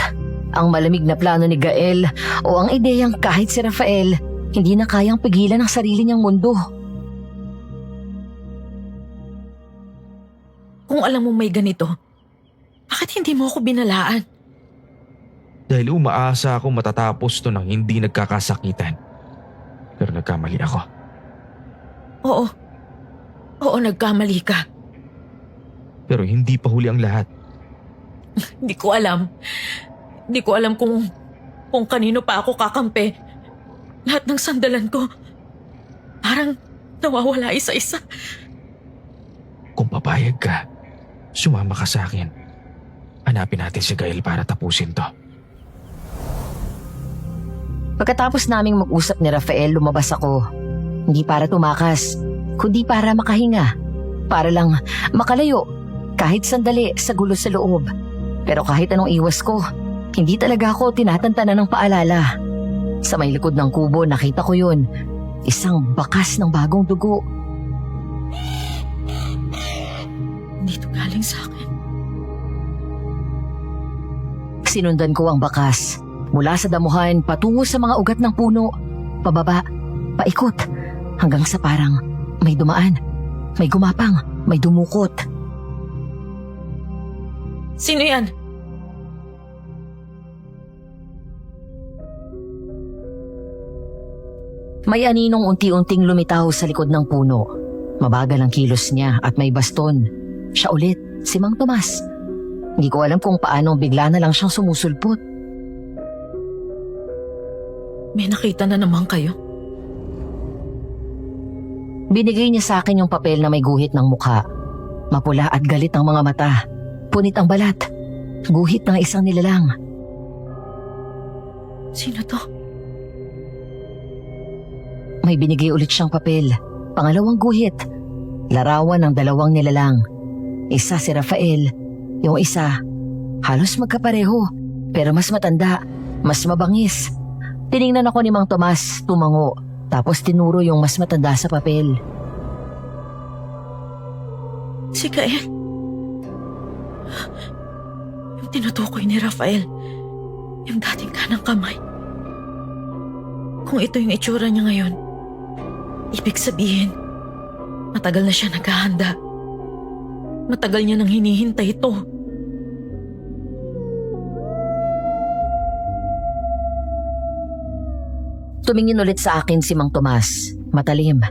Ang malamig na plano ni Gael o ang ideyang kahit si Rafael hindi na kayang pigilan ang sarili niyang mundo. Kung alam mo may ganito, bakit hindi mo ako binalaan? Dahil umaasa ako matatapos to nang hindi nagkakasakitan. Pero nagkamali ako. Oo, nagkamali ka. Pero hindi pa huli ang lahat. Hindi ko alam. Hindi ko alam kung kanino pa ako kakampi. Lahat ng sandalan ko, parang nawawala isa-isa. Kung papayag ka, sumama ka sa akin. Hanapin natin si Gael para tapusin to. Pagkatapos naming mag-usap ni Rafael, lumabas ako. Hindi para tumakas, kundi para makahinga. Para lang makalayo, kahit sandali sa gulo sa loob. Pero kahit anong iwas ko, hindi talaga ako tinatantanan ng paalala. Sa may likod ng kubo, nakita ko yun. Isang bakas ng bagong dugo. Dito galing sa akin. Sinundan ko ang bakas. Mula sa damuhan, patungo sa mga ugat ng puno. Pababa, paikot, hanggang sa parang may dumaan. May gumapang, may dumukot. Sino yan? May aninong unti-unting lumitaw sa likod ng puno. Mabagal ang kilos niya at may baston. Siya ulit, si Mang Tomas. Hindi ko alam kung paano bigla na lang siyang sumusulpot. May nakita na naman kayo. Binigay niya sa akin yung papel na may guhit ng mukha. Mapula at galit ang mga mata. Punit ang balat. Guhit ng isang nilalang. Sino to? May binigay ulit siyang papel. Pangalawang guhit. Larawan ng dalawang nilalang. Isa si Rafael. Yung isa, halos magkapareho. Pero mas matanda, mas mabangis. Tiningnan ako ni Mang Tomas, tumango. Tapos tinuro yung mas matanda sa papel. Si Gael. Yung tinutukoy ni Rafael. Yung dating kanang kamay. Kung ito yung itsura niya ngayon, ibig sabihin, matagal na siya naghahanda. Matagal niya nang hinihintay ito. Tumingin ulit sa akin si Mang Tomas. Matalim.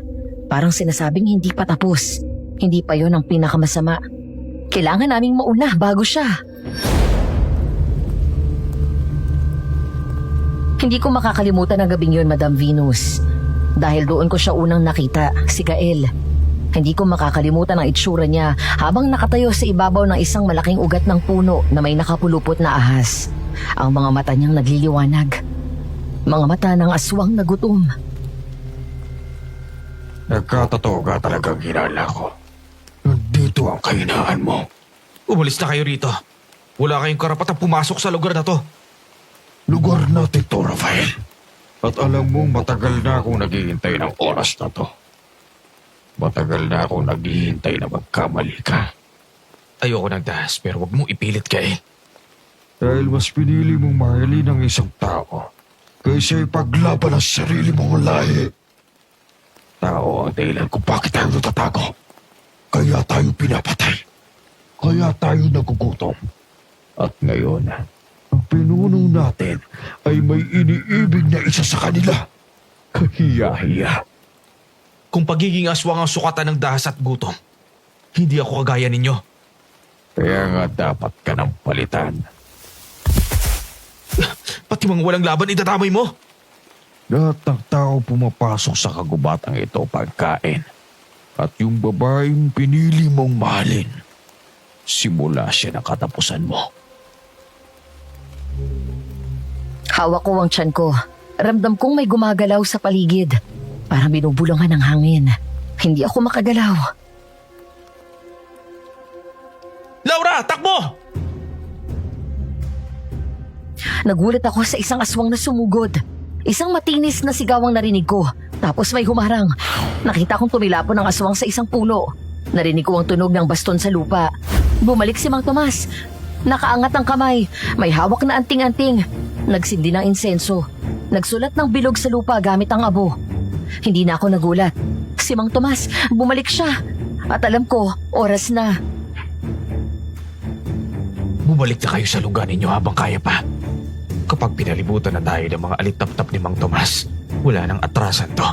Parang sinasabing hindi pa tapos. Hindi pa yon ang pinakamasama. Kailangan naming mauna bago siya. Hindi ko makakalimutan ang gabing yun, Madam Venus. Dahil doon ko siya unang nakita, si Gael. Hindi ko makakalimutan ang itsura niya habang nakatayo sa ibabaw ng isang malaking ugat ng puno na may nakapulupot na ahas. Ang mga mata niyang nagliliwanag. Mga mata ng aswang na gutom. Nagkatotoo ka talagang hinala ko. Nandito ang kahinaan mo. Umalis na kayo rito. Wala kayong karapatang pumasok sa lugar na to. Lugar natin to, Rafael. At alam mo, matagal na akong naghihintay ng oras na to. Matagal na akong naghihintay na magkamali ka. Ayoko nagdahas pero wag mong ipilit ka eh. Dahil mas pinili mong mahalin ng isang tao kaysa ipaglaban ang sarili mong lahi. Tao ang dahilan kung bakit tayo natatago. Kaya tayo pinapatay. Kaya tayo nagugutom. At ngayon, ang pinuno natin ay may iniibig na isa sa kanila. Kahiya-hiya. Kung pagiging aswang ang sukatan ng dahas at gutom, hindi ako kagaya ninyo. Kaya nga dapat ka ng palitan. Pati mga walang laban itatamay mo. Lahat ng tao pumapasok sa kagubatang ito pagkain. At yung babaeng pinili mong mahalin, simula siya ng katapusan mo. Hawak ko ang tiyan ko. Ramdam kong may gumagalaw sa paligid. Parang binubulungan ng hangin. Hindi ako makagalaw. Laura, takbo! Nagulat ako sa isang aswang na sumugod. Isang matinis na sigaw ang narinig ko. Tapos may humarang. Nakita kong tumilapon ang aswang sa isang puno. Narinig ko ang tunog ng baston sa lupa. Bumalik si Mang Tomas. Nakaangat ang kamay. May hawak na anting-anting. Nagsindi ng insenso. Nagsulat ng bilog sa lupa gamit ang abo. Hindi na ako nagulat. Si Mang Tomas, bumalik siya. At alam ko, oras na. Bumalik na kayo sa lugar ninyo habang kaya pa. Kapag pinalibutan na tayo ng mga alitap-tap ni Mang Tomas, wala nang atrasan to.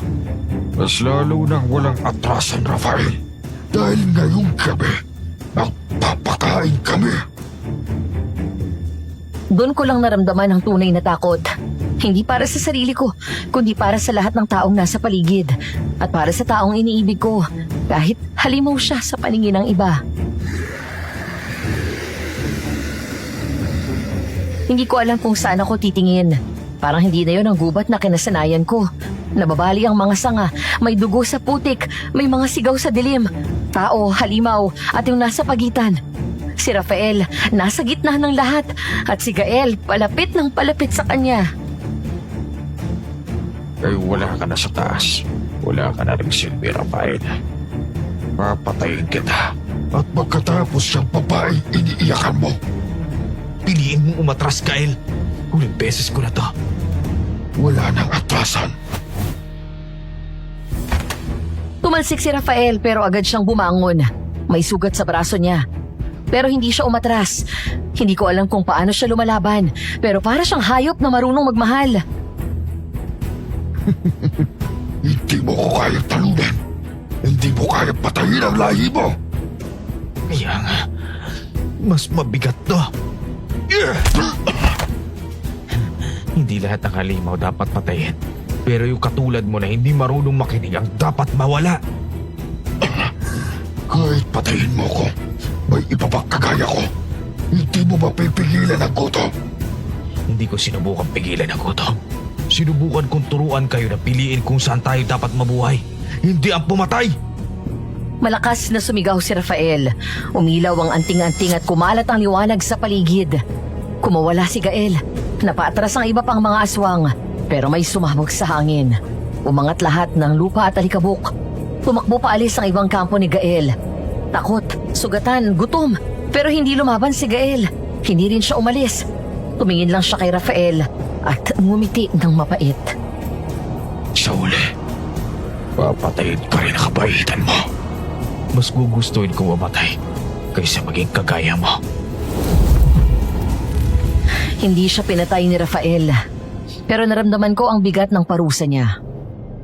Mas lalo nang walang atrasan, Rafael. Dahil ngayong gabi, magpapakain kami. Doon ko lang naramdaman ang tunay na takot. Hindi para sa sarili ko, kundi para sa lahat ng taong nasa paligid. At para sa taong iniibig ko, kahit halimaw siya sa paningin ng iba. Hindi ko alam kung saan ako titingin. Parang hindi na yon ang gubat na kinasanayan ko. Nababali ang mga sanga, may dugo sa putik, may mga sigaw sa dilim. Tao, halimaw, at yung nasa pagitan. Si Rafael, nasa gitna ng lahat, at si Gael, palapit ng palapit sa kanya. Ay wala ka na sa taas. Wala ka na rin silbi, Rafael. Papatayin kita. At pagkatapos siyang babae, iniiyakan mo. Piliin mong umatras, Gael. Huling beses ko na to. Wala nang atrasan. Tumalsik si Rafael pero agad siyang bumangon. May sugat sa braso niya. Pero hindi siya umatras. Hindi ko alam kung paano siya lumalaban. Pero para siyang hayop na marunong magmahal. Hindi mo ko kayang talunan. Hindi mo kayang patayin ang lahi mo. Kaya nga, mas mabigat to. Hindi lahat ng halimaw dapat patayin. Pero yung katulad mo na hindi marunong makinig ang dapat mawala. Kahit patayin mo ko, may iba pang kagaya ko. Hindi mo mapipigilan ang gutom. Hindi ko sinubukan pigilan ang gutom. Sinubukan kong turuan kayo na piliin kung saan tayo dapat mabuhay. Hindi ang pumatay! Malakas na sumigaw si Rafael. Umilaw ang anting-anting at kumalat ang liwanag sa paligid. Kumawala si Gael. Napaatras ang iba pang mga aswang. Pero may sumabog sa hangin. Umangat lahat ng lupa at alikabok. Tumakbo paalis ang ibang kampo ni Gael. Takot, sugatan, gutom. Pero hindi lumaban si Gael. Hindi rin siya umalis. Tumingin lang siya kay Rafael at ngumiti ng mapait. Sa uli, papatayin ka rin ang kabaitan mo. Mas gugustuhin kong mamatay kaysa maging kagaya mo. Hindi siya pinatay ni Rafael. Pero naramdaman ko ang bigat ng parusa niya.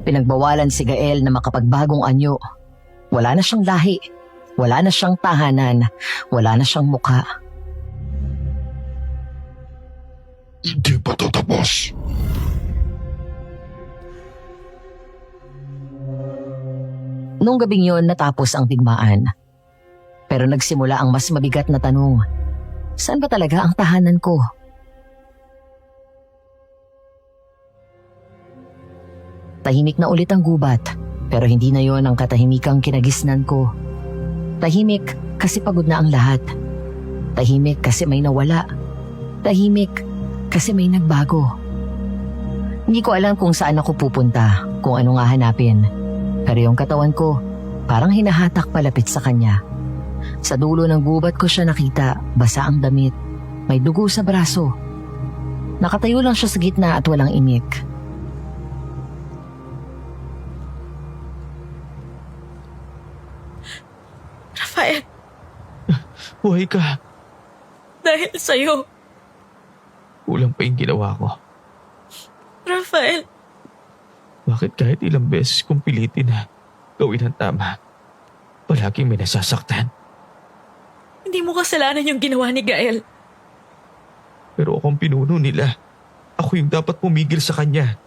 Pinagbawalan si Gael na makapagbagong anyo. Wala na siyang lahi. Wala na siyang tahanan. Wala na siyang mukha. Hindi pa to tapos. Noong gabing yon natapos ang digmaan. Pero nagsimula ang mas mabigat na tanong. Saan ba talaga ang tahanan ko? Tahimik na ulit ang gubat, pero hindi na yon ang katahimikang kinagisnan ko. Tahimik kasi pagod na ang lahat. Tahimik kasi may nawala. Tahimik kasi may nagbago. Hindi ko alam kung saan ako pupunta, kung ano nga hanapin. Pero yung katawan ko, parang hinahatak palapit sa kanya. Sa dulo ng gubat ko siya nakita, basa ang damit. May dugo sa braso. Nakatayo lang siya sa gitna at walang imik. Rafael, Buhay ka. dahil sa'yo. Kulang pa yung ginawa ko. Rafael, Bakit kahit ilang beses kong pilitin na gawin ang tama, palaging may nasasaktan? hindi mo kasalanan yung ginawa ni Gael. Pero akong pinuno nila. Ako yung dapat pumigil sa kanya.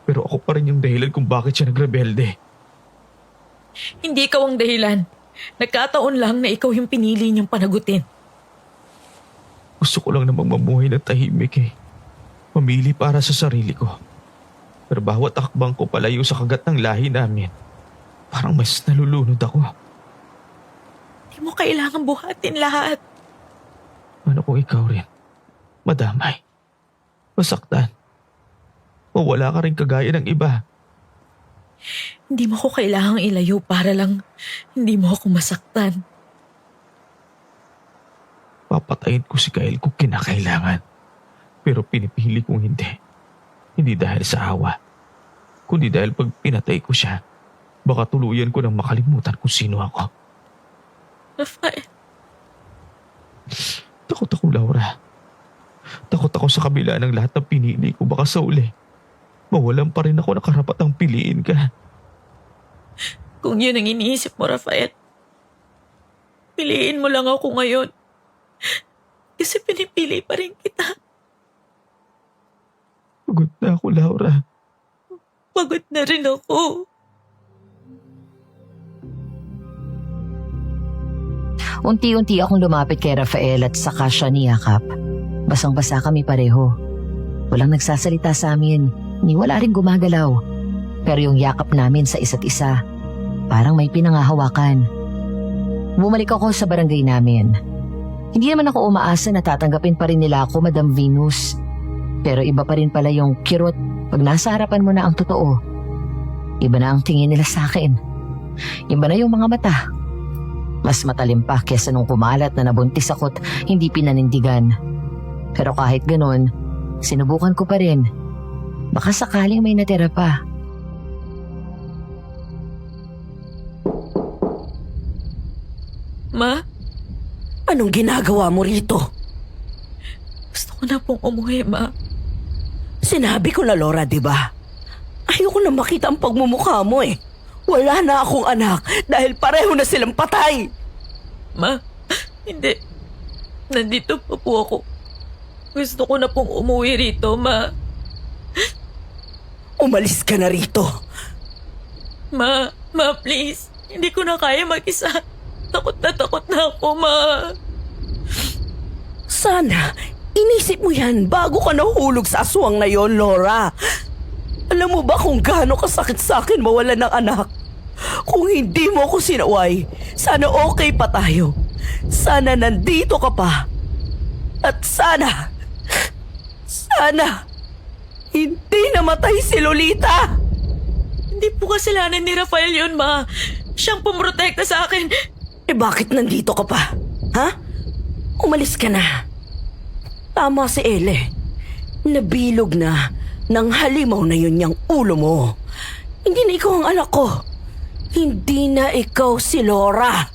Pero ako pa rin yung dahilan kung bakit siya nagrebelde. Hindi ikaw ang dahilan. Nagkataon lang na ikaw yung pinili niyang panagutin. Gusto ko lang namang mamuhay ng tahimik eh. Mamili para sa sarili ko. Pero bawat akbang ko palayo sa kagat ng lahi namin, parang mas nalulunod ako. Hindi mo kailangan buhatin lahat. Ano kung ikaw rin? Madamay. Masaktan. Mawala ka rin kagaya ng iba. Hindi mo ko kailangang ilayo para lang hindi mo ako masaktan. Papatayin ko si Gael kung kinakailangan. Pero pinipili kong hindi. Hindi dahil sa awa. Kundi dahil pag pinatay ko siya, baka tuluyan ko nang makalimutan kung sino ako. Rafael, Takot ako, Laura. Takot ako sa kabila ng lahat ng pinili ko. Baka sa uli, mawalan pa rin ako na karapatang piliin ka. kung yun ang iniisip mo, Rafael, piliin mo lang ako ngayon. Kasi pinipili pa rin kita. Pagod na ako, Laura. Pagod na rin ako. Unti-unti akong lumapit kay Rafael at saka siya niyakap. Basang-basa kami pareho. Walang nagsasalita sa amin, ni wala rin gumagalaw. Pero yung yakap namin sa isa't isa, parang may pinangahawakan. Bumalik ako sa barangay namin. Hindi naman ako umaasa na tatanggapin pa rin nila ako, Madam Venus. Pero iba pa rin pala yung kirot pag nasa harapan mo na ang totoo. Iba na ang tingin nila sa akin. Iba na yung mga mata. Mas matalim pa kesa nung kumalat na nabuntis ako't hindi pinanindigan. Pero kahit ganun, sinubukan ko pa rin. Baka sakaling may natira pa. Ma, Anong ginagawa mo rito? gusto ko na pong umuwi, Ma. Sinabi ko na, Laura, di ba? Ayoko na makita ang pagmumukha mo eh. Wala na akong anak dahil pareho na silang patay. Ma, hindi. Nandito pa po ako. Gusto ko na pong umuwi rito, Ma. Umalis ka na rito. Ma, please. Hindi ko na kaya mag-isa. Takot na ako, Ma. Sana, inisip mo yan bago ka nahulog sa aswang na yon, Laura. Alam mo ba kung gaano kasakit sa akin mawalan ng anak? Kung hindi mo ako sinaway, sana okay pa tayo. Sana nandito ka pa. At sana, hindi namatay si Lolita. Hindi po kasalanan ni Rafael yun, Ma. Siyang pumrotekta sa akin. Eh bakit nandito ka pa? Ha? Umalis ka na. Tama si Ele. Nabilog na ng halimaw na yun niyang ulo mo. Hindi na ikaw ang anak ko. Hindi na ikaw si Laura.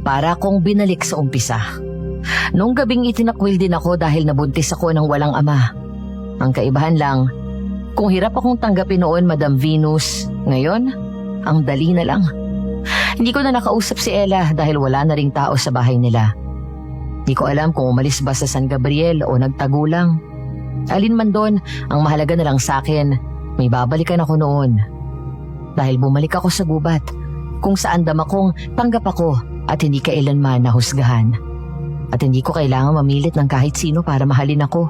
Para akong binalik sa umpisa. Noong gabing itinakwil din ako dahil nabuntis ako ng walang ama. Ang kaibahan lang, kung hirap akong tanggapin noon, Madam Venus, ngayon, ang dali na lang. Hindi ko na nakausap si Ella dahil wala na ring tao sa bahay nila. Hindi ko alam kung umalis ba sa San Gabriel o nagtago lang. Alin man doon, ang mahalaga na lang sa akin, may babalikan ako noon. Dahil bumalik ako sa gubat, kung saan dama kong tanggap ako at hindi kailanman nahusgahan. At hindi ko kailangan mamilit ng kahit sino para mahalin ako.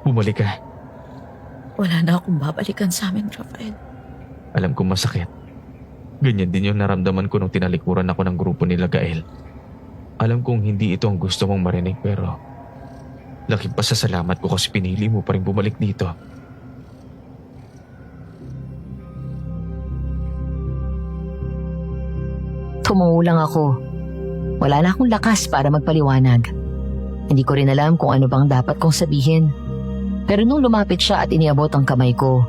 Bumalik ka. Wala na akong babalikan sa amin, Rafael. Alam kong masakit. Ganyan din yung naramdaman ko nung tinalikuran ako ng grupo nila Gael. Alam kong hindi ito ang gusto mong marinig pero laking pasasalamat ko kasi pinili mo pa rin bumalik dito. Tumungo lang ako. Wala na akong lakas para magpaliwanag. Hindi ko rin alam kung ano bang dapat kong sabihin. Pero nung lumapit siya at iniabot ang kamay ko,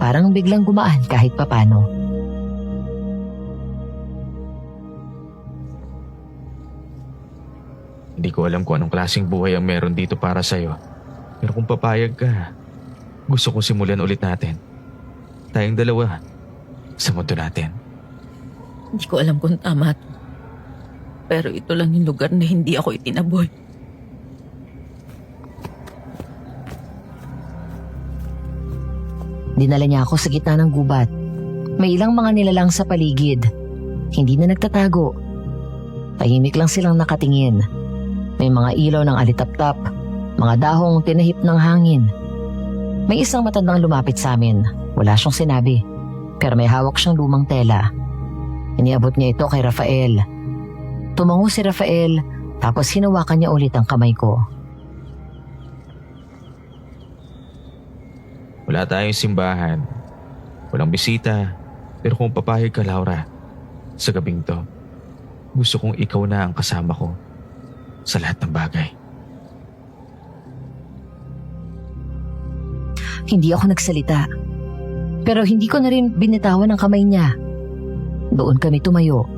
parang biglang gumaan kahit papano. Hindi ko alam kung anong klaseng buhay ang meron dito para sa'yo. Pero kung papayag ka, gusto kong simulan ulit natin. Tayong dalawa sa mundo natin. Hindi ko alam kung tama to. Pero ito lang yung lugar na hindi ako itinaboy. Dinala niya ako sa gitna ng gubat. May ilang mga nilalang sa paligid. Hindi na nagtatago. Tahimik lang silang nakatingin. May mga ilaw ng alitap-tap, mga dahong tinahip ng hangin. May isang matandang lumapit sa amin. Wala siyang sinabi. Pero may hawak siyang lumang tela. Iniabot niya ito kay Rafael. Tumango si Rafael, tapos hinawakan niya ulit ang kamay ko. Wala tayong simbahan. Walang bisita. Pero kung papayag ka, Laura, sa gabing to, gusto kong ikaw na ang kasama ko sa lahat ng bagay. Hindi ako nagsalita. Pero hindi ko na rin binitawan ang kamay niya. Doon kami tumayo.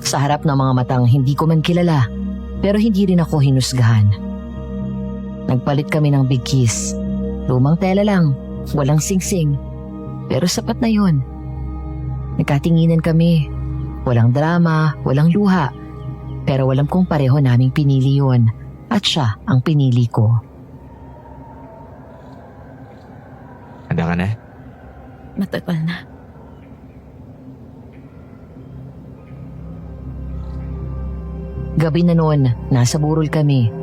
Sa harap ng mga matang hindi ko man kilala, pero hindi rin ako hinusgahan. Nagpalit kami ng big kiss. Lumang tela lang, walang singsing. Pero sapat na yun. Nagkatinginan kami. Walang drama, walang luha. Pero alam kong pareho naming pinili yun. At siya ang pinili ko. Handa ka na? Matagal na. Gabi na noon, nasa burol kami.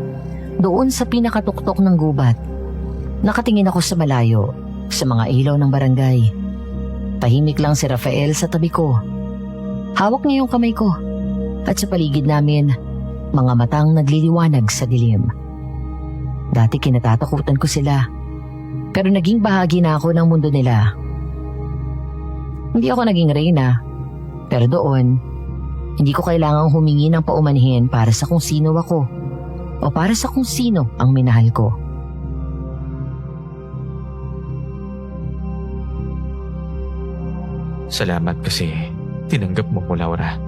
Doon sa pinakatuktok ng gubat. Nakatingin ako sa malayo, sa mga ilaw ng barangay. Tahimik lang si Rafael sa tabi ko. Hawak niya yung kamay ko. At sa paligid namin, mga matang nagliliwanag sa dilim. Dati kinatatakutan ko sila. Pero naging bahagi na ako ng mundo nila. Hindi ako naging reyna. Pero doon, hindi ko kailangang humingi ng paumanhin para sa kung sino ako o para sa kung sino ang minahal ko. Salamat kasi tinanggap mo ko, Laura.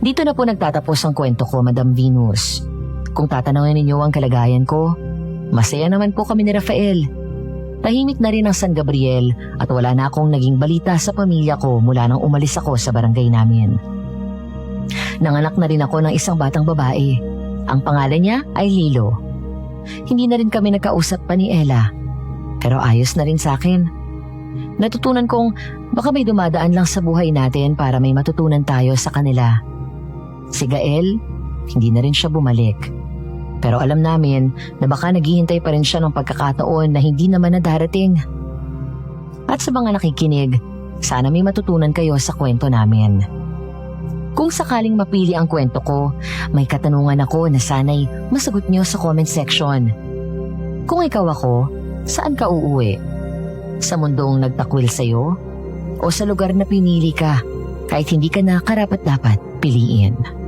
Dito na po nagtatapos ang kwento ko, Madam Venus. Kung tatanungin ninyo ang kalagayan ko, masaya naman po kami ni Rafael. Tahimik na rin ang San Gabriel at wala na akong naging balita sa pamilya ko mula nang umalis ako sa barangay namin. Nanganak na rin ako ng isang batang babae. Ang pangalan niya ay Lilo. Hindi na rin kami nagkausap pa ni Ella. Pero ayos na rin sa akin. Natutunan kong baka may dumadaan lang sa buhay natin para may matutunan tayo sa kanila. Si Gael, hindi na rin siya bumalik. Pero alam namin na baka naghihintay pa rin siya ng pagkakataon na hindi naman na darating. At sa mga nakikinig, sana may matutunan kayo sa kwento namin. Kung sakaling mapili ang kwento ko, may katanungan ako na sana'y masagot niyo sa comment section. Kung ikaw ako, saan ka uuwi? Sa mundong nagtakwil sa'yo? O sa lugar na pinili ka kahit hindi ka na karapat-dapat piliin?